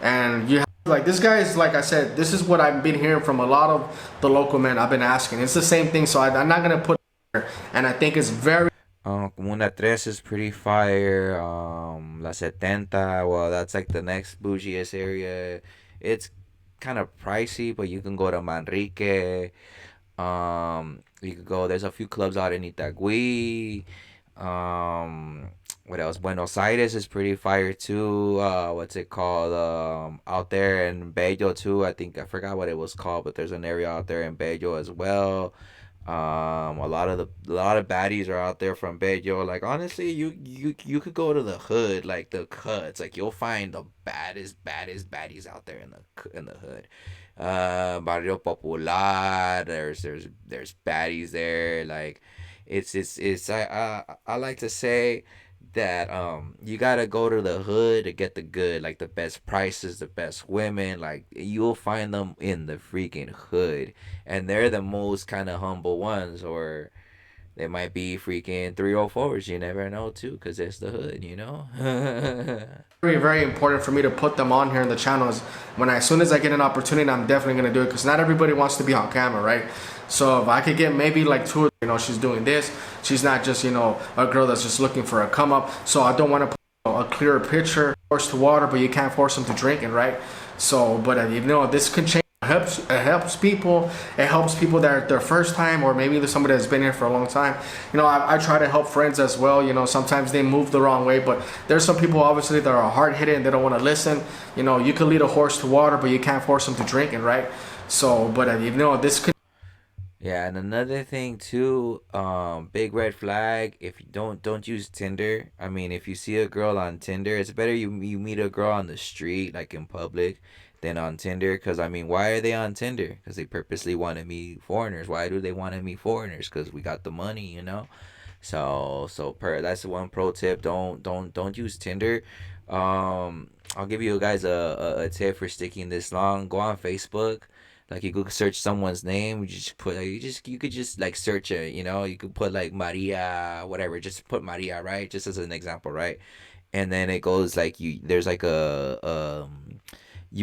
And you have, like, this guy is, like I said, this is what I've been hearing from a lot of the local men. I've been asking. It's the same thing, so I'm not gonna put it there. And I think it's very. Comuna 13 is pretty fire. La 70, well, that's like the next bougiest area. It's kind of pricey, but you can go to Manrique. You could go. There's a few clubs out in Itagüí. What else? Buenos Aires is pretty fire too. What's it called? Out there in Bello too. I forgot what it was called, but there's an area out there in Bello as well. A lot of baddies are out there from Bello. Like, honestly, you could go to the hood, like the cuts. Like, you'll find the baddest baddies out there in the hood. Barrio Popular. There's baddies there. Like, it's I like to say that you gotta go to the hood to get the good, like the best prices, the best women. Like, you'll find them in the freaking hood, and they're the most kind of humble ones, or they might be freaking 304s. You never know too, because it's the hood, you know. Very, very important for me to put them on here in the channels. As soon as I get an opportunity, I'm definitely gonna do it, because not everybody wants to be on camera, right? So if I could get maybe like two, you know, she's doing this. She's not just, you know, a girl that's just looking for a come up. So I don't want to put, you know, a clearer picture, force to water, but you can't force them to drinking, right? So, but you know, this could change helps people. It helps people that are their first time, or maybe there's somebody that's been here for a long time. You know, I try to help friends as well. You know, sometimes they move the wrong way, but there's some people obviously that are hard-headed and they don't want to listen. You know, you can lead a horse to water, but you can't force them to drink it, right? So, but you know, this could. Yeah, and another thing too, big red flag. If you don't use Tinder. I mean, if you see a girl on Tinder, it's better you meet a girl on the street, like in public, than on Tinder. Cause I mean, why are they on Tinder? Cause they purposely want to meet foreigners. Why do they want to meet foreigners? Cause we got the money, you know. That's one pro tip. Don't use Tinder. I'll give you guys a tip for sticking this long. Go on Facebook. Like you could search someone's name. You just put you could just like search it. You know, you could put like Maria, whatever. Just put Maria, right? Just as an example, right? And then it goes like there's like you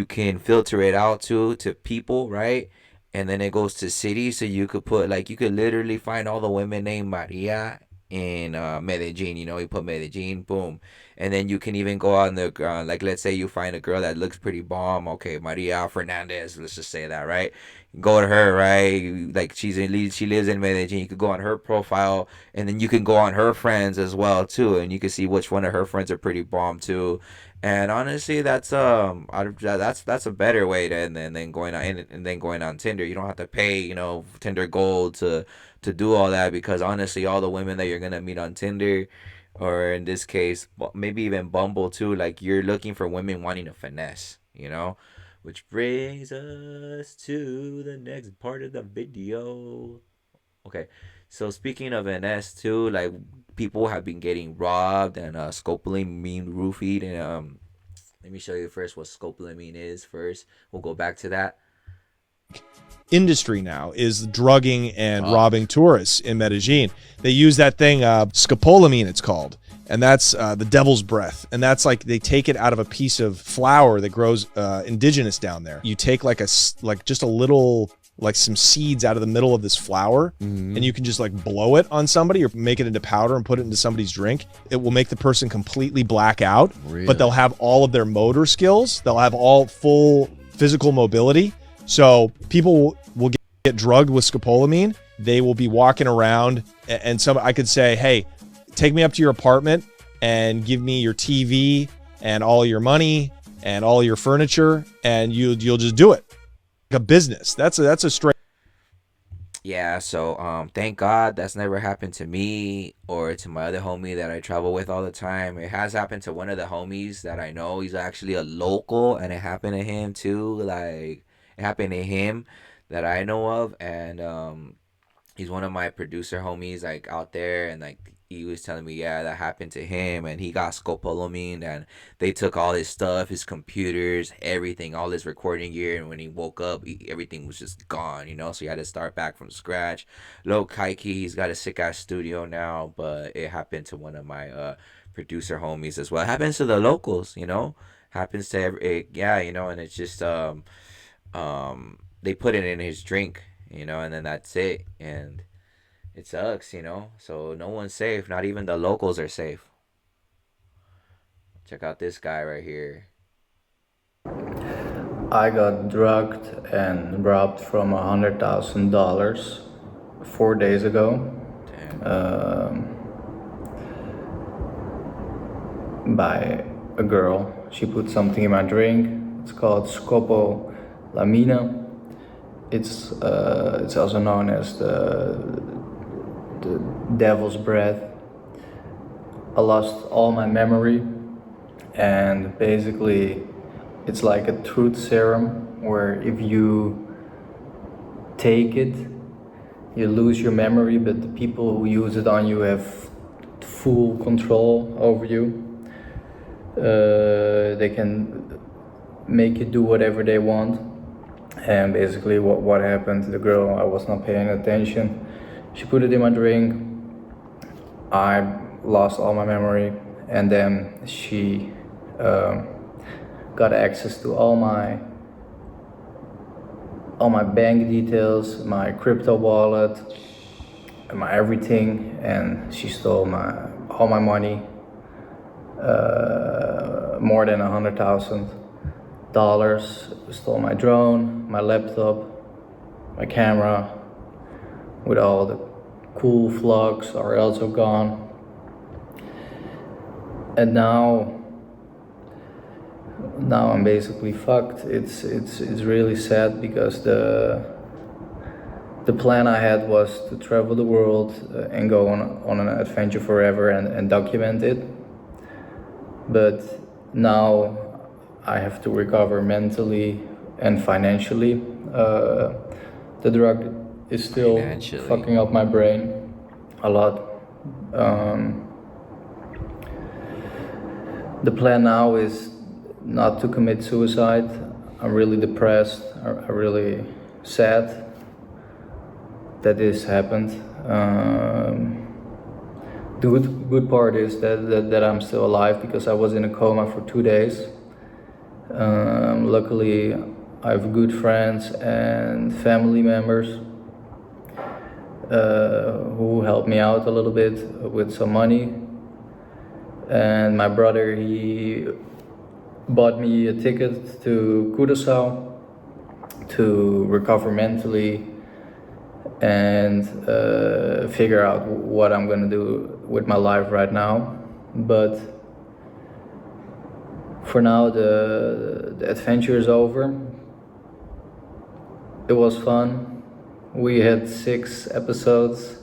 can filter it out to people, right? And then it goes to cities, so you could put like you could literally find all the women named Maria in Medellin. You know, you put Medellin, boom, and then you can even go on the like let's say you find a girl that looks pretty bomb. Okay, Maria Fernandez, let's just say that, right? Go to her, right? Like she lives in Medellin. You could go on her profile, and then you can go on her friends as well too, and you can see which one of her friends are pretty bomb too. And honestly, that's a better way to and then going on and then going on Tinder. You don't have to pay, you know, Tinder Gold to do all that, because honestly, all the women that you're gonna meet on Tinder, or in this case, maybe even Bumble too, like you're looking for women wanting to finesse, you know. Which brings us to the next part of the video. Okay, so speaking of NS too, like people have been getting robbed and scopolamine roofied, and let me show you first what scopolamine is first. We'll go back to that. Industry now is drugging and robbing tourists in Medellin. They use that thing, scopolamine it's called, and that's the devil's breath. And that's like they take it out of a piece of flower that grows indigenous down there. You take like just a little, like some seeds out of the middle of this flower, and you can just like blow it on somebody or make it into powder and put it into somebody's drink. It will make the person completely black out, but they'll have all of their motor skills. They'll have all full physical mobility. So people will get drugged with scopolamine. They will be walking around, and I could say, hey, take me up to your apartment and give me your TV and all your money and all your furniture, and you'll just do it. Like a business. That's a straight. Yeah, so thank God that's never happened to me or to my other homie that I travel with all the time. It has happened to one of the homies that I know. He's actually a local, and it happened to him too. Like it happened to him that I know of, and he's one of my producer homies like out there, and like he was telling me, yeah, that happened to him, and he got scopolamine, and they took all his stuff, his computers, everything, all his recording gear, and when he woke up, everything was just gone, you know, so he had to start back from scratch. Low Kaiki, he's got a sick ass studio now, but it happened to one of my producer homies as well. It happens to the locals, you know, happens to yeah, you know, and it's just they put it in his drink, you know, and then that's it, and it sucks, you know, so no one's safe. Not even the locals are safe. Check out this guy right here. I got drugged and robbed from $100,000 4 days ago by a girl. She put something in my drink. It's called scopolamina. It's also known as the devil's breath. I lost all my memory, and basically it's like a truth serum where if you take it, you lose your memory, but the people who use it on you have full control over you. They can make you do whatever they want. And basically what happened to the girl, I was not paying attention. She put it in my drink. I lost all my memory, and then she got access to all my bank details, my crypto wallet, and my everything, and she stole all my money, more than 100,000. stole my drone, my laptop, my camera, with all the cool vlogs are also gone. And now I'm basically fucked. It's really sad because the plan I had was to travel the world and go on an adventure forever and document it. But now I have to recover mentally and financially. The drug is still fucking up my brain a lot. The plan now is not to commit suicide. I'm really depressed. I'm really sad that this happened. The good part is that I'm still alive because I was in a coma for 2 days. Luckily, I have good friends and family members who helped me out a little bit with some money. And my brother, he bought me a ticket to Curaçao to recover mentally and figure out what I'm gonna do with my life right now. But for now, the adventure is over. It was fun. We had 6 episodes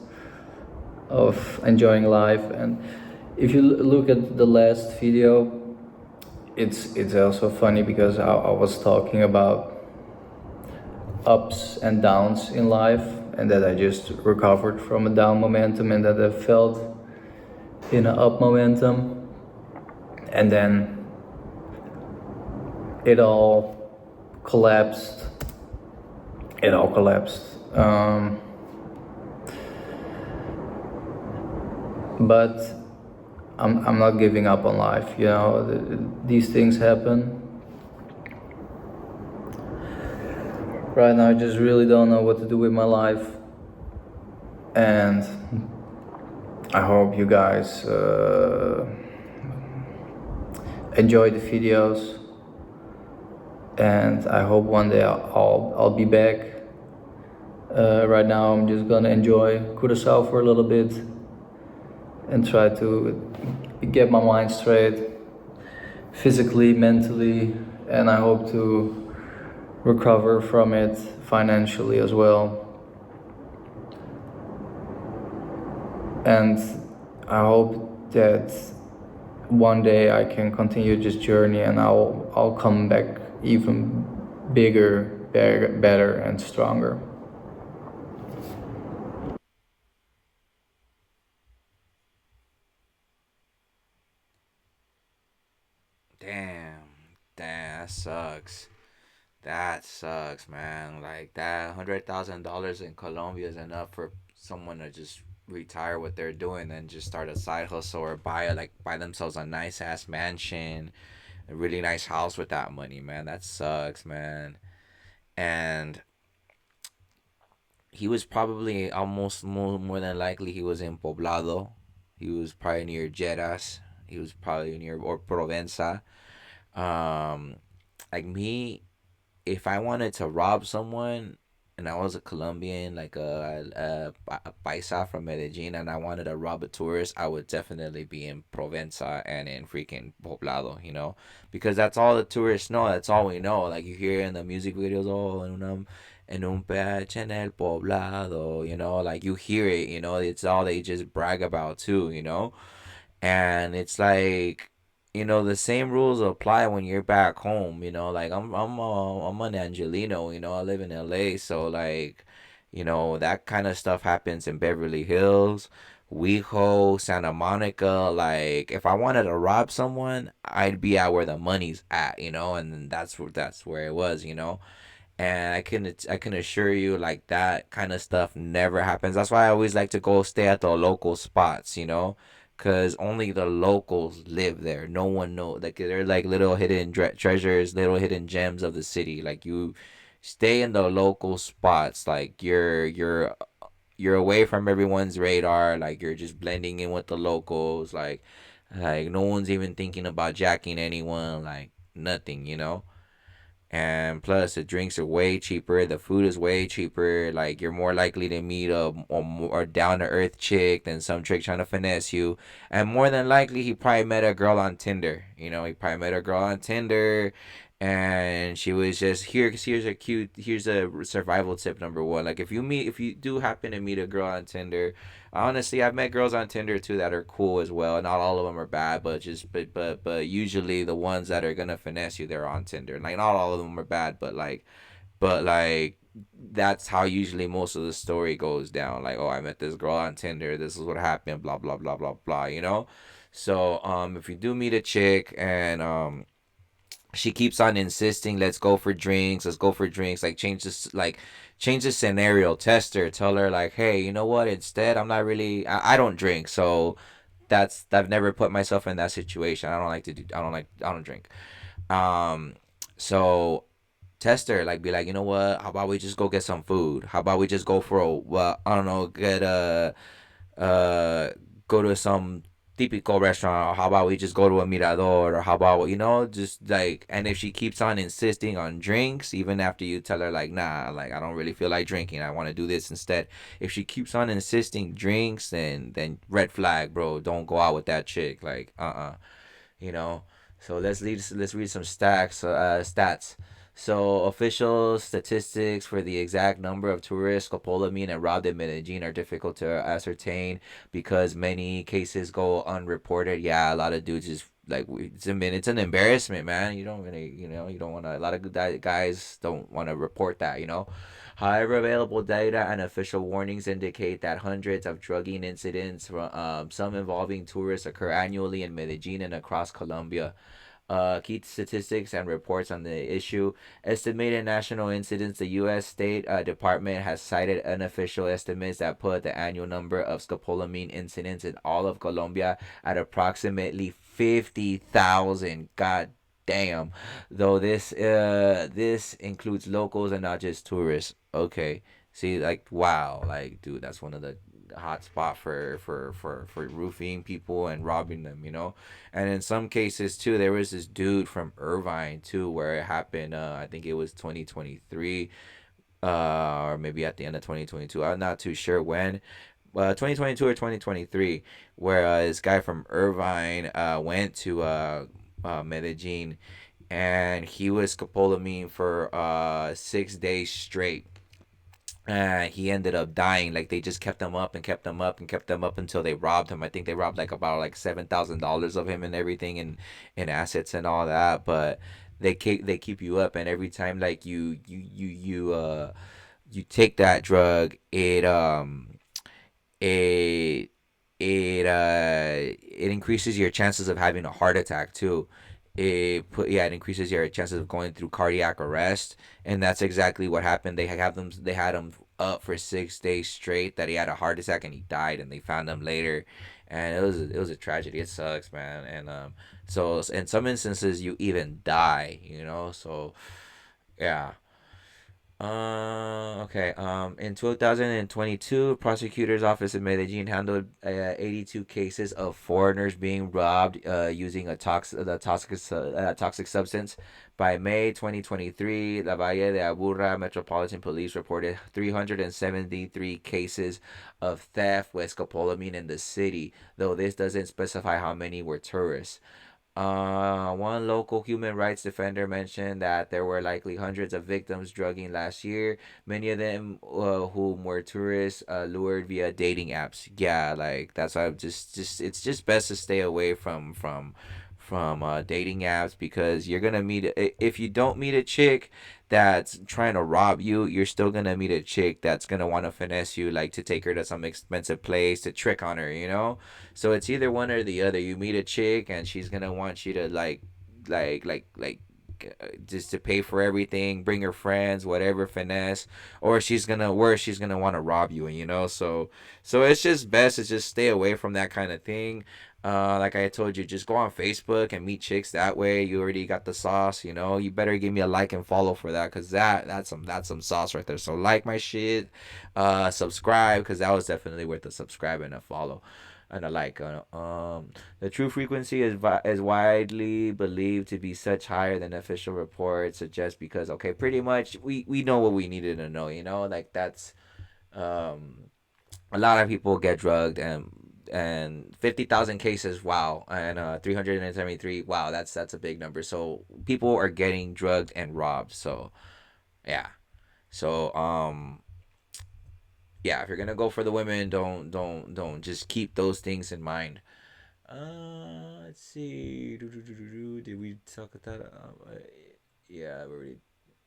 of enjoying life, and if you look at the last video, it's also funny because I was talking about ups and downs in life, and that I just recovered from a down momentum and that I felt in an up momentum, and then it all collapsed. But I'm not giving up on life, you know. These things happen. Right now I just really don't know what to do with my life, and I hope you guys enjoy the videos, and I hope one day I'll be back. Right now I'm just gonna enjoy Curaçao for a little bit and try to get my mind straight, physically, mentally, and I hope to recover from it financially as well. And I hope that one day I can continue this journey and I'll come back even bigger, better and stronger. Damn, that sucks. That sucks, man. Like that $100,000 in Colombia is enough for someone to just retire what they're doing and just start a side hustle or buy themselves a nice ass mansion, a really nice house with that money, man. That sucks, man. And he was probably almost more than likely he was in Poblado. He was probably near Jeras. He was probably near or Provenza. Um, like me, if I wanted to rob someone and I was a Colombian, like a paisa from Medellin, and I wanted to rob a tourist, I would definitely be in Provenza and in freaking Poblado, you know, because that's all the tourists know. That's all we know. Like you hear in the music videos, oh, en un PH en el Poblado, you know, like you hear it, you know, it's all they just brag about too, you know, and it's like, you know, the same rules apply when you're back home, you know, like I'm an Angelino, you know, I live in LA, so like, you know, that kind of stuff happens in Beverly Hills, WeHo, Santa Monica. Like if I wanted to rob someone, I'd be out where the money's at, you know, and that's where it was, you know. And I can assure you, like that kind of stuff never happens. That's why I always like to go stay at the local spots, you know, because only the locals live there. No one know, like they're like little hidden treasures, little hidden gems of the city. Like you stay in the local spots, like you're away from everyone's radar. Like you're just blending in with the locals. Like no one's even thinking about jacking anyone. Like nothing, you know. And plus the drinks are way cheaper, the food is way cheaper. Like you're more likely to meet a down to earth chick than some chick trying to finesse you. And more than likely he probably met a girl on Tinder. He probably met a girl on Tinder, and she was just here's a survival tip number one. Like if you do happen to meet a girl on Tinder, honestly, I've met girls on Tinder too that are cool as well. Not all of them are bad, but usually the ones that are gonna finesse you, they're on Tinder. Like not all of them are bad, but that's how usually most of the story goes down. Like, oh, I met this girl on Tinder. This is what happened. Blah blah blah blah blah. So if you do meet a chick and she keeps on insisting, let's go for drinks, like change the scenario, test her, tell her like, hey, you know what, instead I don't drink, so I've never put myself in that situation. I don't drink. um so test her, like be like, you know what, how about we just go get some food, how about we just go for a, well, I don't know, get a uh go to some typical restaurant, or how about we just go to a mirador, or how about just like, and if she keeps on insisting on drinks even after you tell her like, nah, like I don't really feel like drinking, I want to do this instead, if she keeps on insisting drinks, then red flag, bro, don't go out with that chick, like you know. So let's read some stats. So official statistics for the exact number of tourists scopolamine and robbed in Medellin are difficult to ascertain because many cases go unreported. Yeah, a lot of dudes just like it's an embarrassment, man. You don't really, you don't want to. A lot of guys don't want to report that. However, available data and official warnings indicate that hundreds of drugging incidents, some involving tourists, occur annually in Medellin and across Colombia. Key statistics and reports on the issue. Estimated national incidents. The U.S. State Department has cited unofficial estimates that put the annual number of scopolamine incidents in all of Colombia at approximately 50,000. God damn. Though this includes locals and not just tourists. Okay. See, like, wow, like, dude, that's one of the hot spot for roofing people and robbing them. And in some cases too, there was this dude from Irvine too, where it happened. I think it was 2023, or maybe at the end of 2022. I'm not too sure when. 2022 or 2023, where this guy from Irvine went to Medellin, and he was scopolamine for 6 days straight. He ended up dying. Like they just kept him up and kept him up and kept him up until they robbed him. I think they robbed like about like $7,000 of him and everything, and assets and all that. But they keep you up, and every time like you take that drug, it it increases your chances of having a heart attack too. It increases your chances of going through cardiac arrest, and that's exactly what happened. They had him up for 6 days straight, that he had a heart attack and he died, and they found him later, and it was a tragedy. It sucks, man. And so in some instances you even die. So yeah. Okay. In 2022, prosecutor's office in Medellin handled 82 cases of foreigners being robbed using toxic substance. By May 2023, La Valle de Aburra Metropolitan Police reported 373 cases of theft with scopolamine in the city, though this doesn't specify how many were tourists. One local human rights defender mentioned that there were likely hundreds of victims drugging last year, many of them whom were tourists lured via dating apps. Yeah, like that's why I'm just it's just best to stay away from dating apps, because you're gonna meet, if you don't meet a chick that's trying to rob you, you're still gonna meet a chick that's gonna want to finesse you, like to take her to some expensive place to trick on her. So it's either one or the other. You meet a chick and she's gonna want you to just to pay for everything, bring her friends, whatever, finesse, or she's gonna want to rob you. So it's just best to just stay away from that kind of thing. Like I told you, just go on Facebook and meet chicks that way. You already got the sauce. You better give me a like and follow for that, because that's some sauce right there. So like my shit, subscribe, because that was definitely worth a subscribe and a follow. and alike. The true frequency is widely believed to be such higher than official reports suggest because okay, pretty much we know what we needed to know. Like that's um, a lot of people get drugged and 50,000 cases, wow, and 373, wow, that's a big number. So people are getting drugged and robbed. So yeah, so yeah, if you're gonna go for the women, don't just keep those things in mind. Let's see. Did we talk about that? Yeah, we already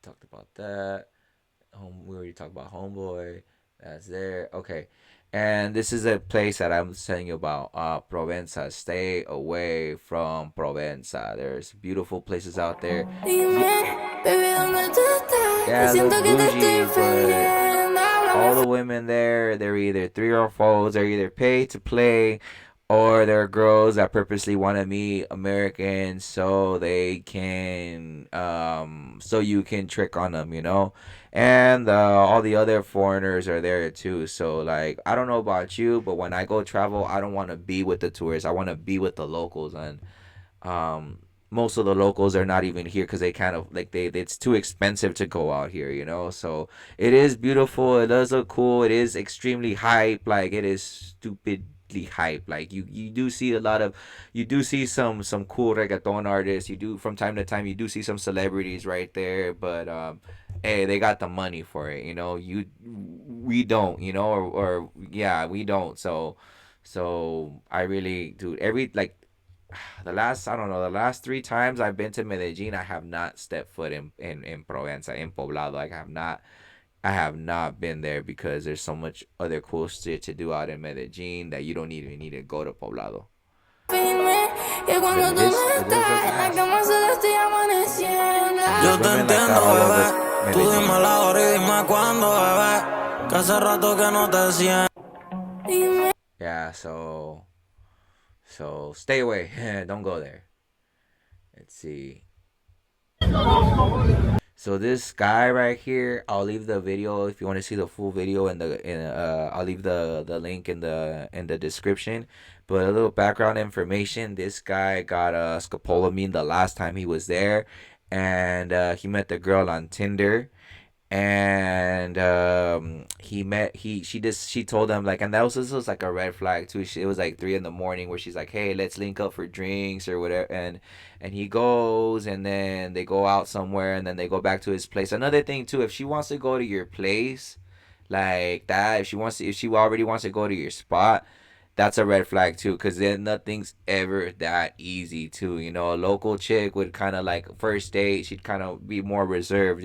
talked about that. We already talked about Homeboy. That's there. Okay. And this is a place that I'm telling you about. Provenza. Stay away from Provenza. There's beautiful places out there. Yeah, it looks bougie, but all the women there, they're either 3 or 4s. They're either paid to play, or they're girls that purposely want to meet Americans so they can, so you can trick on them, And all the other foreigners are there too. So like, I don't know about you, but when I go travel, I don't want to be with the tourists. I want to be with the locals, and most of the locals are not even here because they kind of like it's too expensive to go out here, So it is beautiful. It does look cool. It is extremely hype. Like it is stupidly hype. Like you do see you do see some cool reggaeton artists. You do from time to time. You do see some celebrities right there, but hey, they got the money for it. We don't. Or yeah, we don't. So I really, dude, the last 3 times I've been to Medellin, I have not stepped foot in Provenza, in Poblado. I have not been there because there's so much other cool shit to do out in Medellin that you don't even need to go to Poblado. Yo te entiendo, bebé. Tú dime la hora y dime cuándo, bebé. Que hace rato que no te siento. Yeah, so stay away. Don't go there. Let's see. So this guy right here, I'll leave the video if you want to see the full video I'll leave the link in the description. But a little background information: this guy got scopolamine the last time he was there, and he met the girl on Tinder, and she told him like, and this was like a red flag too. It was like 3 a.m. where she's like, hey, let's link up for drinks or whatever, and he goes, and then they go out somewhere, and then they go back to his place. Another thing too, if she wants to go to your place like that, if she already wants to go to your spot, that's a red flag too, because then nothing's ever that easy too. A local chick would kind of like first date, she'd kind of be more reserved,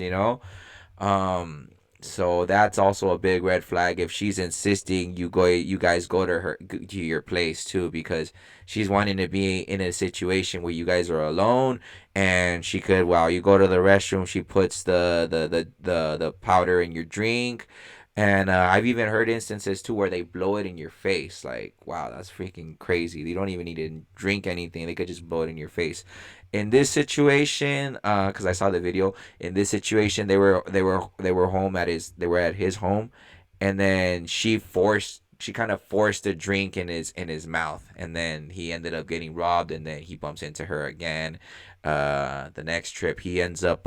so that's also a big red flag. If she's insisting you guys go to your place too, because she's wanting to be in a situation where you guys are alone, and she could, while you go to the restroom, she puts the powder in your drink. And I've even heard instances too where they blow it in your face. Like, wow, that's freaking crazy. You don't even need to drink anything. They could just blow it in your face. In this situation, because I saw the video. In this situation, they were they were at his home, and then she kind of forced a drink in his mouth, and then he ended up getting robbed, and then he bumps into her again. The next trip, he ends up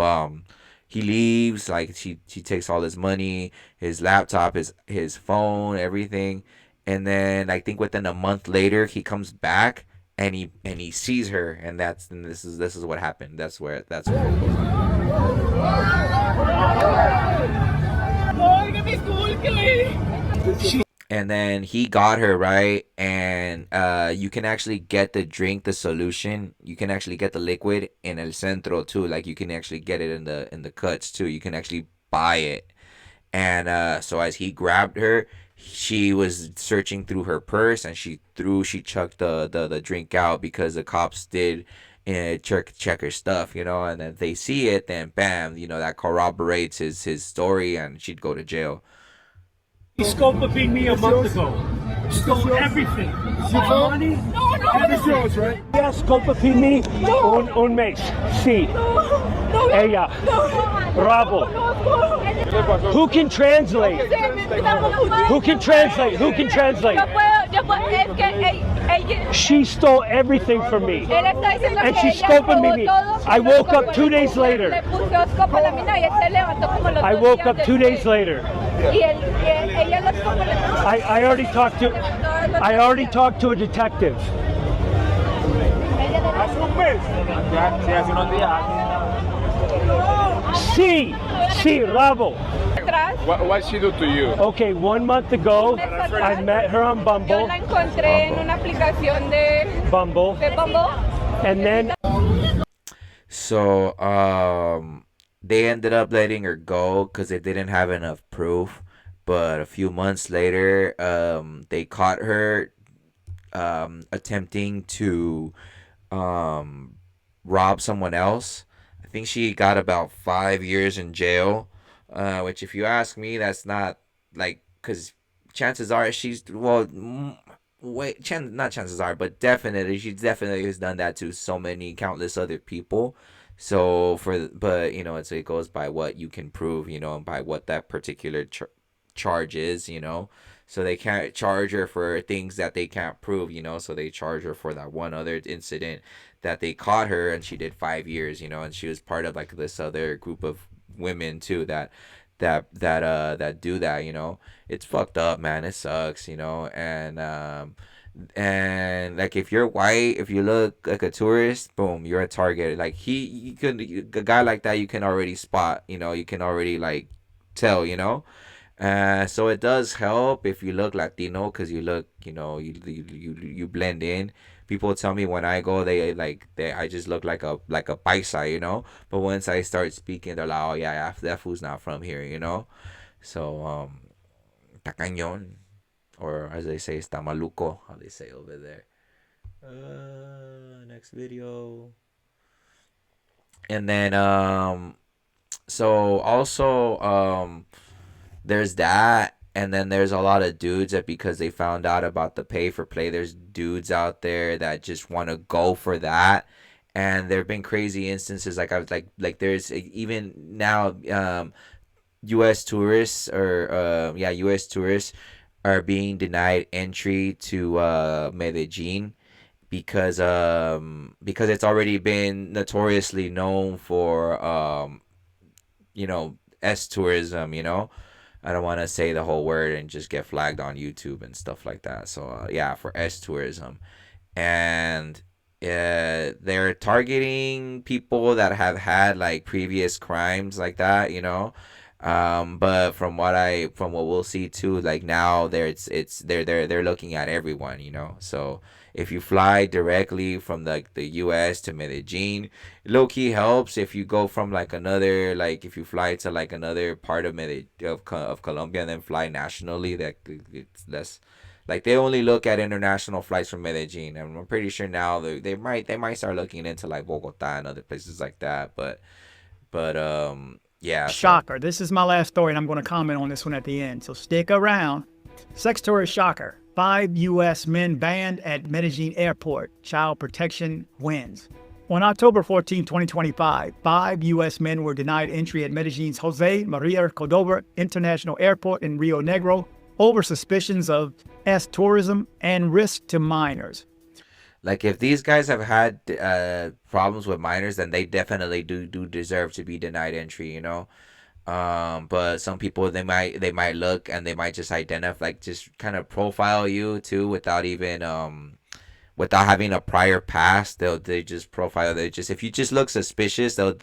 he leaves, like she takes all his money, his laptop, his phone, everything, and then I think within a month later he comes back and he sees her, and this is what happened. That's where it goes. And then he got her, right? And you can actually get the drink, the solution. You can actually get the liquid in El Centro too. Like you can actually get it in the cuts too. You can actually buy it. And so as he grabbed her, she was searching through her purse, and she chucked the drink out because the cops did check her stuff, and if they see it, then bam, that corroborates his story, and she'd go to jail. He scope-upping me a month ago. Stole everything. Money? No. It's yours, right? Yeah, scope-upping me un mes. Sí. Ella. Bravo. Who can translate? Who can translate? She stole everything from me. And she's scoping me. I woke up 2 days later. I woke up 2 days later. I already talked to a detective. Sí, Rabo. What she do to you? Okay, 1 month ago, I met her on Bumble. Bumble. And then. So, they ended up letting her go because they didn't have enough proof. But a few months later, they caught her attempting to rob someone else. I think she got about 5 years in jail, which, if you ask me, that's not like, because chances are she's, well, not chances are, but definitely she definitely has done that to so many countless other people. So but it goes by what you can prove, and by what that particular charge is, so they can't charge her for things that they can't prove, so they charge her for that one other incident that they caught her, and she did 5 years, and she was part of like this other group of women too that do that. It's fucked up, man. It sucks, and like, if you're white, if you look like a tourist, boom, you're a target. Like, a guy like that, you can already spot, you can already like tell, so it does help if you look Latino, because you look, you blend in. People tell me when I go, I just look like a paisa, but once I start speaking, they're like, oh yeah, that fool's not from here, so tacañón, or as they say, está maluco, how they say over there. Next video. And then so also there's that, and then there's a lot of dudes that, because they found out about the pay for play, there's dudes out there that just want to go for that. And there have been crazy instances, like I was like there's even now US tourists US tourists are being denied entry to Medellin because it's already been notoriously known for S tourism. I don't want to say the whole word and just get flagged on YouTube and stuff like that. So for S tourism, and they're targeting people that have had like previous crimes like that. But from what we'll see too, like now they're looking at everyone. So if you fly directly from the US to Medellin, low key helps. If you go from like another, like if you fly to like another part of of Colombia and then fly nationally, that it's less. Like, they only look at international flights from Medellin, and I'm pretty sure now they might start looking into like Bogota and other places like that. But yeah. Shocker. This is my last story, and I'm going to comment on this one at the end. So stick around. Sex tourist shocker. 5 U.S. men banned at Medellin airport. Child protection wins. On October 14, 2025, 5 U.S. men were denied entry at Medellin's Jose Maria Cordova International Airport in Rio Negro over suspicions of S tourism and risk to minors. Like, if these guys have had problems with minors, then they definitely do deserve to be denied entry, but some people, they might look and they might just identify, like, just kind of profile you too without even without having a prior past. They just profile. If you just look suspicious, they'll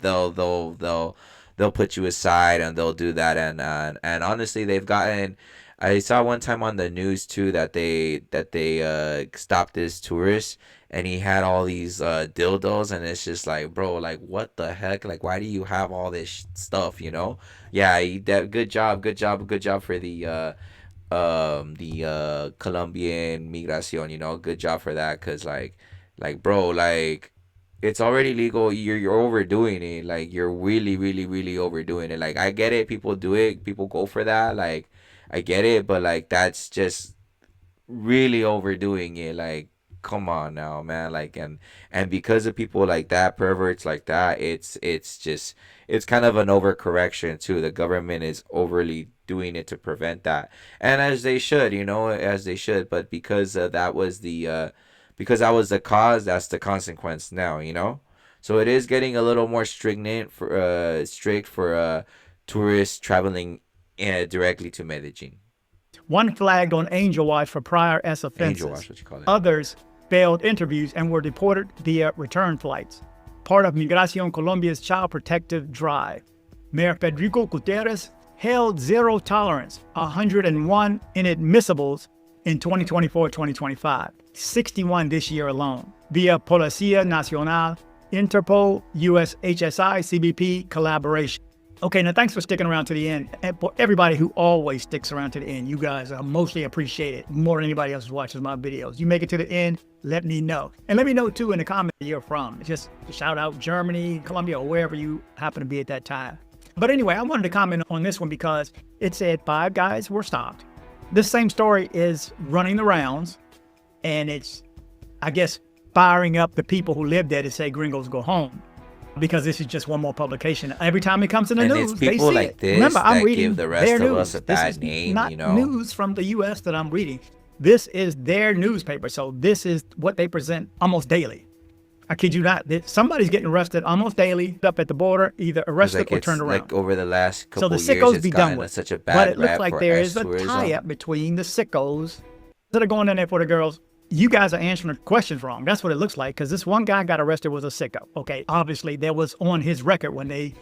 put you aside and they'll do that. And honestly, they've gotten. I saw one time on the news too that they stopped this tourist, and he had all these dildos, and it's just like, bro, like, what the heck? Like, why do you have all this stuff? Yeah, good job for the Colombian Migración. Good job for that, cause like bro, like, it's already legal. You're overdoing it. Like, you're really, really, really overdoing it. Like, I get it. People do it. People go for that. Like, I get it, but like, that's just really overdoing it. Like, come on now, man. Like, and because of people like that, perverts like that, it's just it's kind of an overcorrection too. The government is overly doing it to prevent that, and as they should, as they should. But because that was the because that was the cause, that's the consequence now. So it is getting a little more strict for tourists traveling directly to Medellin. One flagged on Angel Watch for prior S Angel offenses. Watch, what you call it. Others failed interviews and were deported via return flights. Part of Migración Colombia's child protective drive. Mayor Federico Gutierrez held zero tolerance, 101 inadmissibles in 2024-2025, 61 this year alone, via Policía Nacional, Interpol, US HSI, CBP collaboration. Okay, now thanks for sticking around to the end. And for everybody who always sticks around to the end, you guys are mostly appreciated more than anybody else who watches my videos. You make it to the end, let me know. And let me know too in the comment where you're from. Just shout out Germany, Colombia, or wherever you happen to be at that time. But anyway, I wanted to comment on this one because it said 5 guys were stopped. This same story is running the rounds, and it's, I guess, firing up the people who live there to say gringos go home. Because this is just one more publication. Every time it comes in the news, it's they people see like it. this Remember, I'm that reading give the rest their of news. us a This bad is name, not news from the U.S. that I'm reading. This is their newspaper. So this is what they present almost daily. I kid you not. Somebody's getting arrested almost daily up at the border, either arrested or turned around. Like over the last couple so the years, sickos it's be done gotten with. such a bad But it looks rap like for there is a tourism. tie-up between the sickos that are going in there for the girls. You guys are answering the questions wrong. That's what it looks like, because this one guy got arrested was a sicko. Okay, obviously there was on his record when they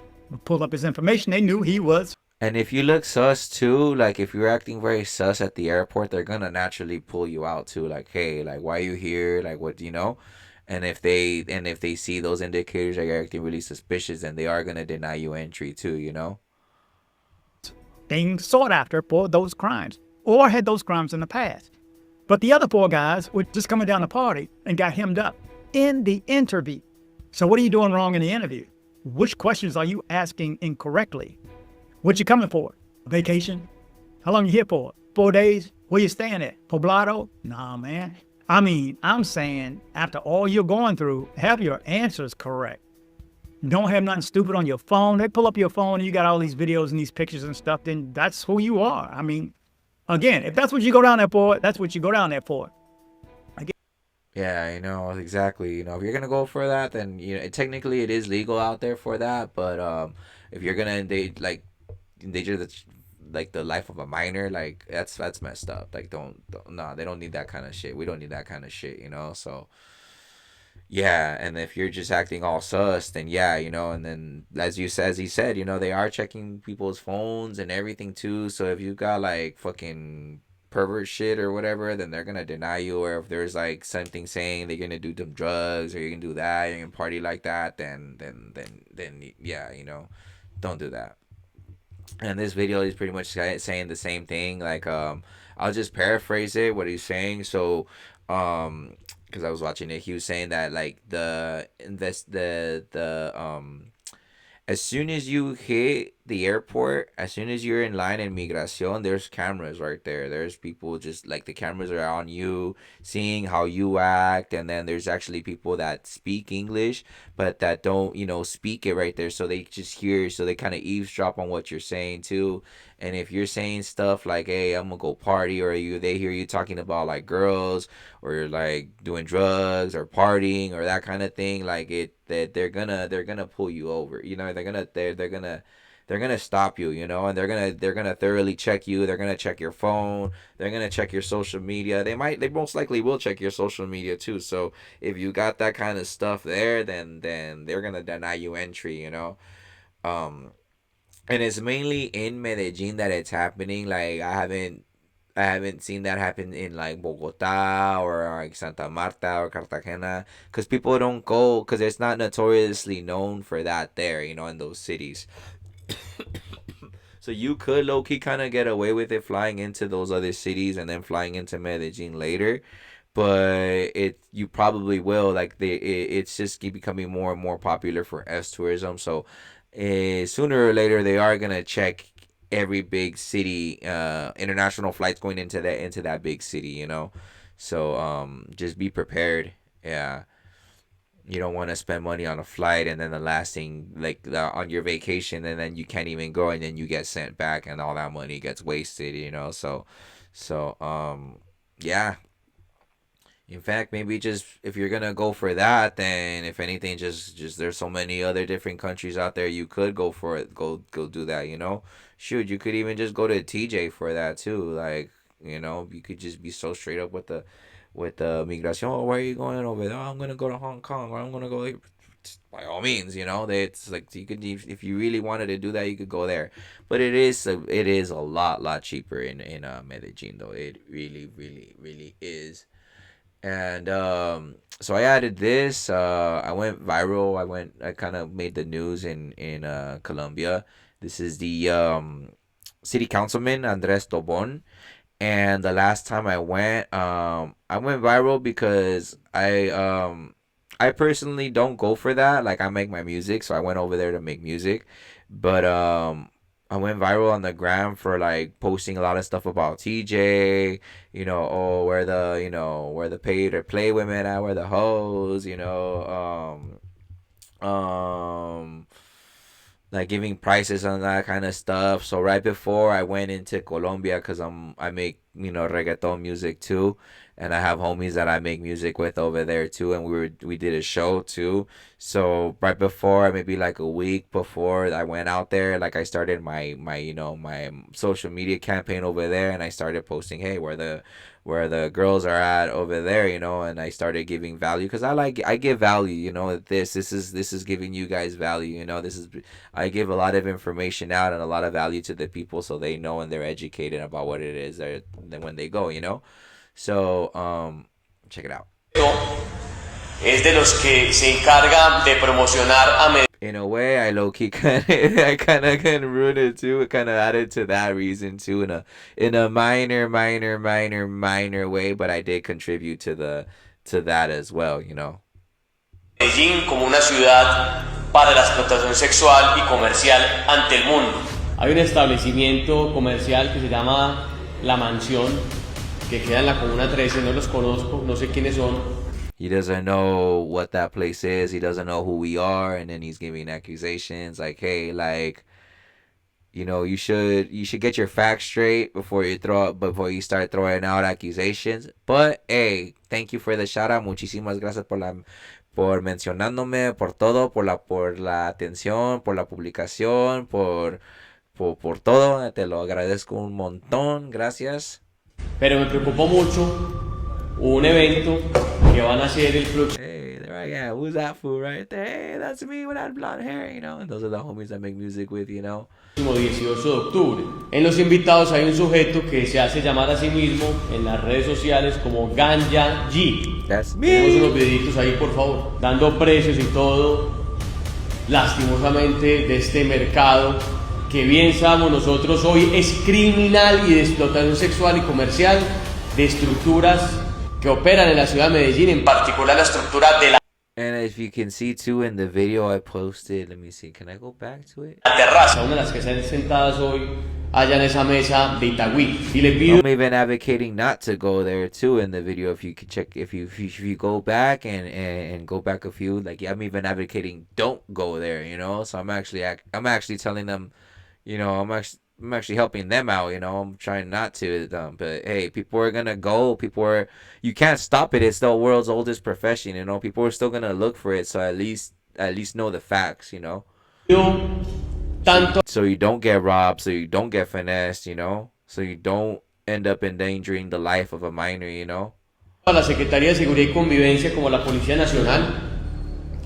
pulled up his information, they knew he was. And if you look sus too, like if you're acting very sus at the airport, they're gonna naturally pull you out too. Like, hey, like why are you here? Like what? And if they see those indicators that you're acting really suspicious, then they are gonna deny you entry too. Being sought after for those crimes, or had those crimes in the past. But the other 4 guys were just coming down the party and got hemmed up in the interview. So what are you doing wrong in the interview? Which questions are you asking incorrectly? What you coming for? Vacation? How long you here for? 4 days? Where you staying at? Poblado? Nah, man. I mean, I'm saying after all you're going through, have your answers correct. Don't have nothing stupid on your phone. They pull up your phone and you got all these videos and these pictures and stuff, then that's who you are. I mean, again, if that's what you go down there for, that's what you go down there for. Yeah, I know exactly. If you're gonna go for that, then technically it is legal out there for that. But if you're gonna endanger the life of a minor, like that's messed up. Like no, they don't need that kind of shit. We don't need that kind of shit. So yeah, and if you're just acting all sus, then yeah, and then as he said, they are checking people's phones and everything too. So if you got like fucking pervert shit or whatever, then they're gonna deny you. Or if there's like something saying they're gonna do some drugs or you're gonna do that, you're gonna party like that, then yeah, don't do that. And this video is pretty much saying the same thing. Like I'll just paraphrase it what he's saying. So because I was watching it, he was saying that like as soon as you hit the airport, as soon as you're in line in Migración, there's cameras right there. There's people just like the cameras are on you, seeing how you act. And then there's actually people that speak English, but that don't, speak it right there. So they just hear, so they kind of eavesdrop on what you're saying too. And if you're saying stuff like, hey, I'm gonna go party, or they hear you talking about like girls, or you're like doing drugs or partying or that kind of thing, like that they're gonna pull you over. They're gonna stop you, and they're gonna thoroughly check you. They're gonna check your phone. They're gonna check your social media. They most likely will check your social media too. So if you got that kind of stuff there, then they're gonna deny you entry. And it's mainly in Medellin that it's happening. Like I haven't seen that happen in like Bogota or like Santa Marta or Cartagena, because people don't go, because it's not notoriously known for that there, in those cities. So you could low-key kind of get away with it flying into those other cities and then flying into Medellin later, but you probably will, like it's just keep becoming more and more popular for S tourism. So sooner or later they are gonna check every big city, international flights going into that big city. So just be prepared. Yeah. You don't want to spend money on a flight and then the last thing like on your vacation and then you can't even go and then you get sent back and all that money gets wasted, you know. So yeah. In fact, maybe just if you're gonna go for that, then if anything, just there's so many other different countries out there you could go for it. Go do that, you know. Shoot, you could even just go to TJ for that too. Like, you know, you could just be so straight up with the migration. Oh, where are you going over there? Oh, I'm gonna go to Hong Kong or I'm gonna go. By all means, you know, it's like you could if you really wanted to do that, you could go there. But it is a lot cheaper in Medellin though. It really is. And so I added this. I went viral. I kind of made the news in Colombia. This is the city councilman Andres Tobon. And the last time I went viral because I personally don't go for that. Like I make my music, so I went over there to make music. But I went viral on the gram for like posting a lot of stuff about TJ, you know, oh where the pay to play women at, where the hoes, you know, like giving prices on that kind of stuff. So right before I went into Colombia, cause I make reggaeton music too, and I have homies that I make music with over there too, and we did a show too. So right before, maybe like a week before I went out there, like I started my my social media campaign over there, and I started posting, hey, where the girls are at over there, and I started giving value because I give value, this is giving you guys value, I give a lot of information out and a lot of value to the people so they know and they're educated about what it is when they go, So check it out. Es de los que se encarga de promocionar a Medellín. In a way, I low-key kind of ruined it too. It kind of added to that reason too, in a minor way, but I did contribute to that as well, Medellín como una ciudad para la explotación sexual y comercial ante el mundo. Hay un establecimiento comercial que se llama La Mansión, que queda en la Comuna 13, no los conozco, no sé quiénes son. He doesn't know what that place is. He doesn't know who we are, and then he's giving accusations like, "Hey, like, you should get your facts straight before you start throwing out accusations." But hey, thank you for the shout out. Muchísimas gracias por mencionándome, por todo, por la atención, por la publicación, por todo. Te lo agradezco un montón. Gracias. Pero me preocupó mucho un evento que van a hacer el próximo. Hey, there I am. Who's that fool right there? Hey, that's me with that blonde hair, And those are the homies that make music with, 18 de octubre. En los invitados hay un sujeto que se hace llamar a sí mismo en las redes sociales como Ganja G. That's me. Tenemos unos videitos ahí, por favor, dando precios y todo, lastimosamente, de este mercado que bien sabemos nosotros hoy es criminal y de explotación sexual y comercial de estructuras que operan en la ciudad de Medellín, en particular la estructura de la And if you can see too in the video I posted, let me see, can I go back to it? La terraza, una de las que están sentadas hoy allá en esa mesa de Itagüí. Y le pido. I'm even advocating not to go there too in the video. If you could check, if you go back and go back a few, like I'm even advocating don't go there, So I'm actually telling them, I'm actually helping them out, I'm trying not to, but hey, people are gonna go. You can't stop it. It's the world's oldest profession, People are still gonna look for it. So at least know the facts, So you don't get robbed, so you don't get finessed, So you don't end up endangering the life of a minor, A la Secretaría de Seguridad y Convivencia como la Policía Nacional,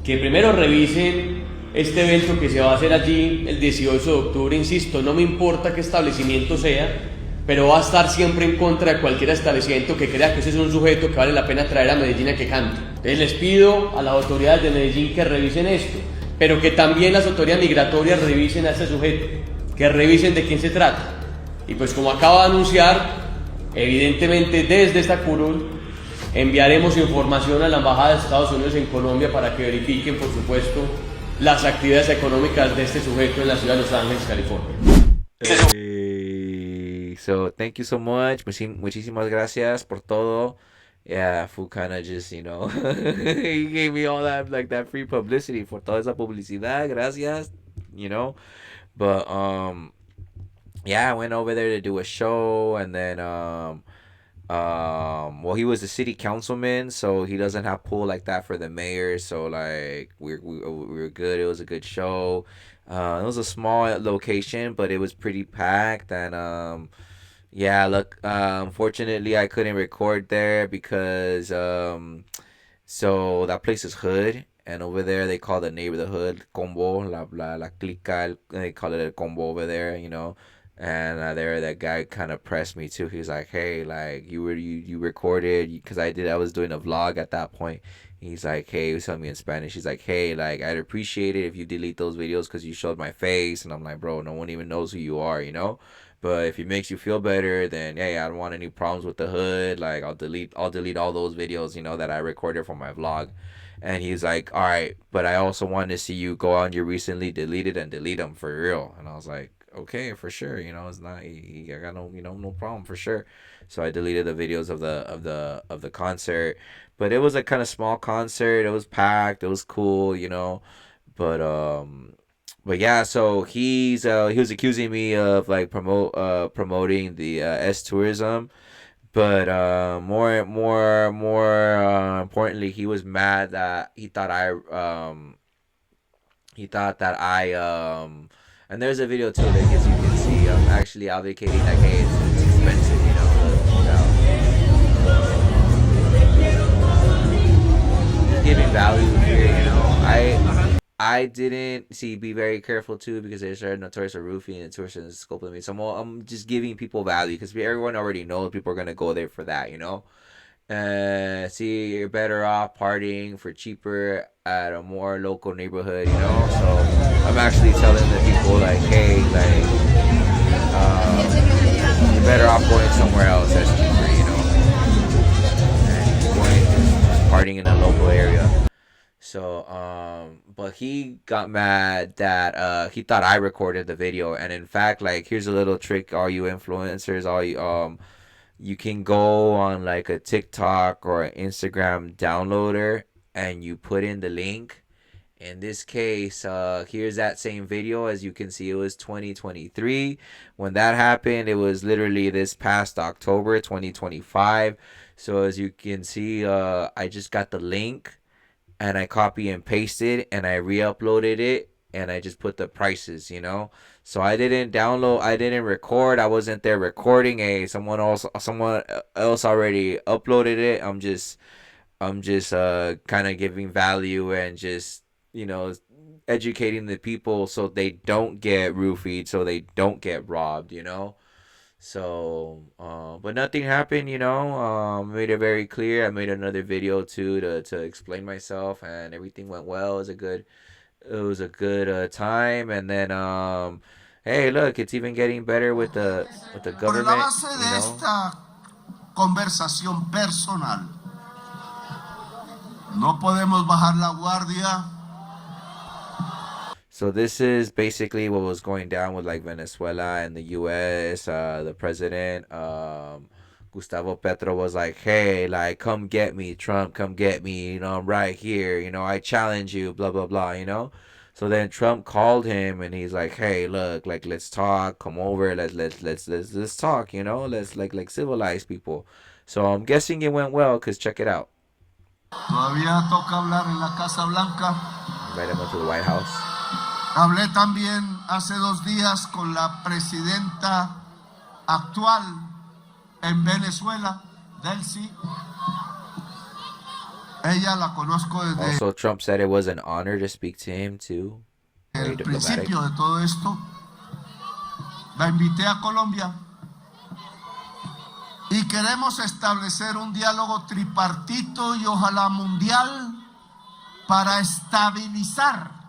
que primero revisen este evento que se va a hacer allí el 18 de octubre, insisto, no me importa qué establecimiento sea, pero va a estar siempre en contra de cualquier establecimiento que crea que ese es un sujeto que vale la pena traer a Medellín a que cante. Entonces les pido a las autoridades de Medellín que revisen esto, pero que también las autoridades migratorias revisen a este sujeto, que revisen de quién se trata. Y pues como acabo de anunciar, evidentemente desde esta curul enviaremos información a la Embajada de Estados Unidos en Colombia para que verifiquen, por supuesto, las actividades económicas de este sujeto en la ciudad de Los Ángeles, California. Hey, so thank you so much. Muchísimas gracias por todo. yeah, fool kind of just, he gave me all that, like, that free publicity. For toda esa publicidad, gracias, you know. But, yeah, I went over there to do a show, and then, well, he was a city councilman, so he doesn't have pull like that for the mayor. So, like, we were good. It was a good show. It was a small location, but it was pretty packed, and yeah, look, unfortunately, I couldn't record there because so that place is hood, and over there they call the neighborhood the hood combo, la clica, they call it a combo over there, And there, that guy kind of pressed me too. He's like, "Hey, like you recorded because I was doing a vlog at that point." He's like, "Hey," he was telling me in Spanish. He's like, "Hey, like I'd appreciate it if you delete those videos because you showed my face." And I'm like, "Bro, no one even knows who you are, you know." But if it makes you feel better, then hey, I don't want any problems with the hood. Like I'll delete all those videos, that I recorded for my vlog. And he's like, all right, but I also want to see you go on your recently deleted and delete them for real. And I was like, okay, for sure. It's not, I got no problem for sure. So I deleted the videos of the concert, but it was a kind of small concert. It was packed. It was cool. But but yeah, so he was accusing me of like promoting the S tourism, but more importantly, he was mad that he thought that I and there's a video too that you can see actually advocating like, hey, it's expensive, just giving value here, I didn't see, be very careful too, because there's certain notorious for roofing and tourists and scope limit. So I'm just giving people value because everyone already knows people are gonna go there for that. See, you're better off partying for cheaper at a more local neighborhood. So I'm actually telling the people like, hey, like, you're better off going somewhere else that's cheaper, and just partying in a local area. So, but he got mad that he thought I recorded the video, and in fact, like, here's a little trick, all you influencers, all you can go on like a TikTok or an Instagram downloader, and you put in the link. In this case, here's that same video. As you can see, it was 2023 when that happened. It was literally this past October 2025. So as you can see, I just got the link, and I copy and pasted, and I re-uploaded it, and I just put the prices. So I didn't download, I didn't record, I wasn't there recording. Someone else already uploaded it. I'm just kind of giving value and just educating the people so they don't get roofied, so they don't get robbed. So, but nothing happened. Made it very clear. I made another video too to explain myself, and everything went well. It was a good time, and then hey, look, it's even getting better with the Sobre la government. base de esta conversación personal, no podemos bajar la guardia. So this is basically what was going down with like Venezuela and the U.S. The president, Gustavo Petro, was like, "Hey, like, come get me, Trump, come get me. I'm right here. I challenge you. Blah blah blah. So then Trump called him, and he's like, "Hey, look, like, let's talk. Come over. Let's talk. Let's like civilize people." So I'm guessing it went well, cause check it out. Todavía toca hablar en la Casa Blanca. Invited him to the White House. Hablé también hace 2 días con la presidenta actual en Venezuela, Delcy. Ella la conozco desde Also, Trump said it was an honor to speak to him too. Very el diplomatic. principio de todo esto. La invité a Colombia y queremos establecer un diálogo tripartito y ojalá mundial para estabilizar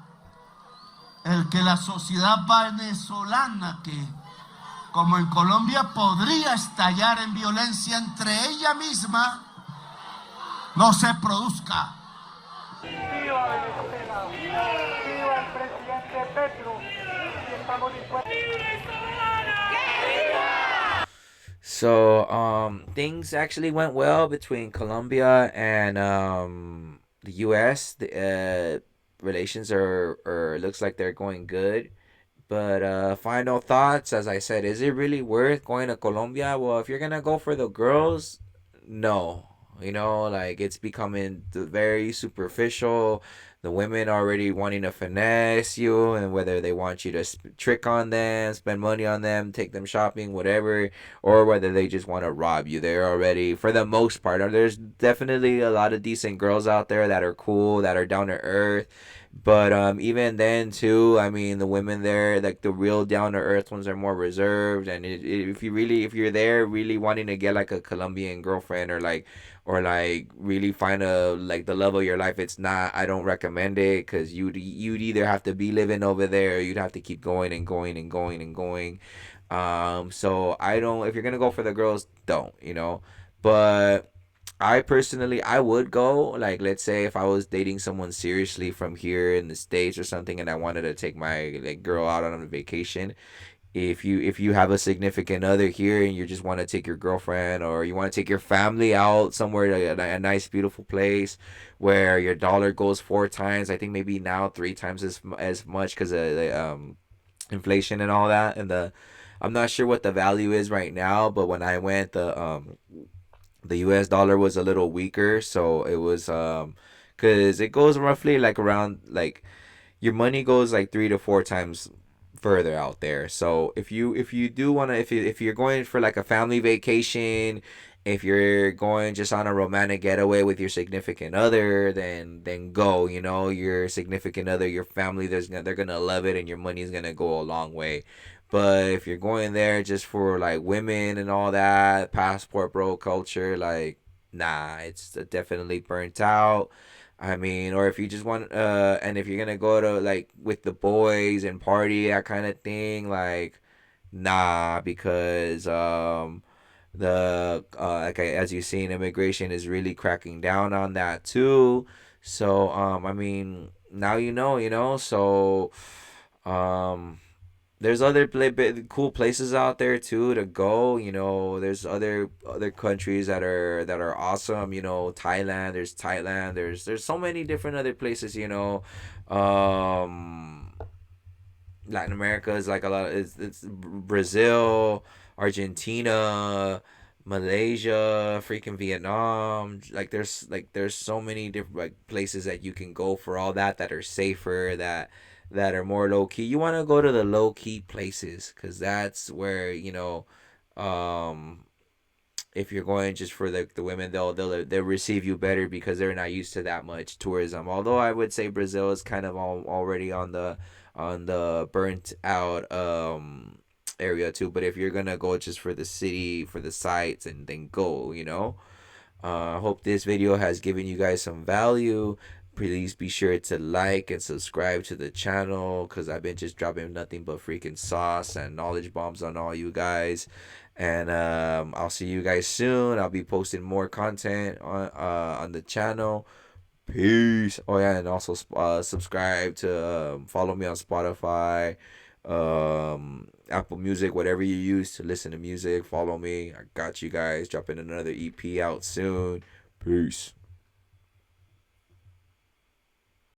el que la sociedad venezolana, que como en Colombia podría estallar en violencia entre ella misma, no se produzca. ¡Viva Venezuela! ¡Viva el presidente Petro! Y estamos dispuestos. So things actually went well between Colombia and the U.S. The relations are looks like they're going good. But final thoughts, as I said, is it really worth going to Colombia? Well, if you're gonna go for the girls, no. You know, like it's becoming very superficial. The women already wanting to finesse you, and whether they want you to trick on them, spend money on them, take them shopping, whatever, or whether they just want to rob you. They're already, for the most part, there's definitely a lot of decent girls out there that are cool, that are down to earth, but even then too, I mean, the women there, like the real down to earth ones, are more reserved. And if you're there really wanting to get like a Colombian girlfriend, or like really find a like the love of your life, it's not. I don't recommend it, because you'd either have to be living over there, or you'd have to keep going and going and going and going. So I don't. If you're gonna go for the girls, don't. But I personally, I would go. Like, let's say if I was dating someone seriously from here in the States or something, and I wanted to take my like girl out on a vacation. If you have a significant other here, and you just want to take your girlfriend, or you want to take your family out somewhere to a nice beautiful place where your dollar goes 4 times, I think maybe now 3 times as much, because of the inflation and all that, and I'm not sure what the value is right now, but when I went, the US dollar was a little weaker, so it was cuz it goes roughly like around, like, your money goes like 3 to 4 times further out there. So if you do want to, if you're going for like a family vacation, if you're going just on a romantic getaway with your significant other, then go. Your significant other, your family, they're gonna love it, and your money's gonna go a long way. But if you're going there just for like women and all that passport bro culture, like, nah, it's definitely burnt out. I mean, or if you just want, and if you're gonna go to like with the boys and party, that kind of thing, like, nah, because like, as you've seen, immigration is really cracking down on that too. So I mean, now so um there's other cool places out there too to go. There's other countries that are awesome. Thailand. There's Thailand. There's so many different other places. Um, Latin America is like a lot. It's Brazil, Argentina, Malaysia, freaking Vietnam. There's so many different like places that you can go for all that are safer, that are more low key. You want to go to the low key places, because that's where if you're going just for the women, they'll receive you better, because they're not used to that much tourism. Although I would say Brazil is kind of already on the burnt out area too. But if you're gonna go just for the city, for the sights, and then go. I hope this video has given you guys some value. Please be sure to like and subscribe to the channel, because I've been just dropping nothing but freaking sauce and knowledge bombs on all you guys. And I'll see you guys soon. I'll be posting more content on the channel. Peace. Oh yeah, and also subscribe to follow me on Spotify, Apple Music, whatever you use to listen to music. Follow me. I got you guys. Dropping another EP out soon. Peace.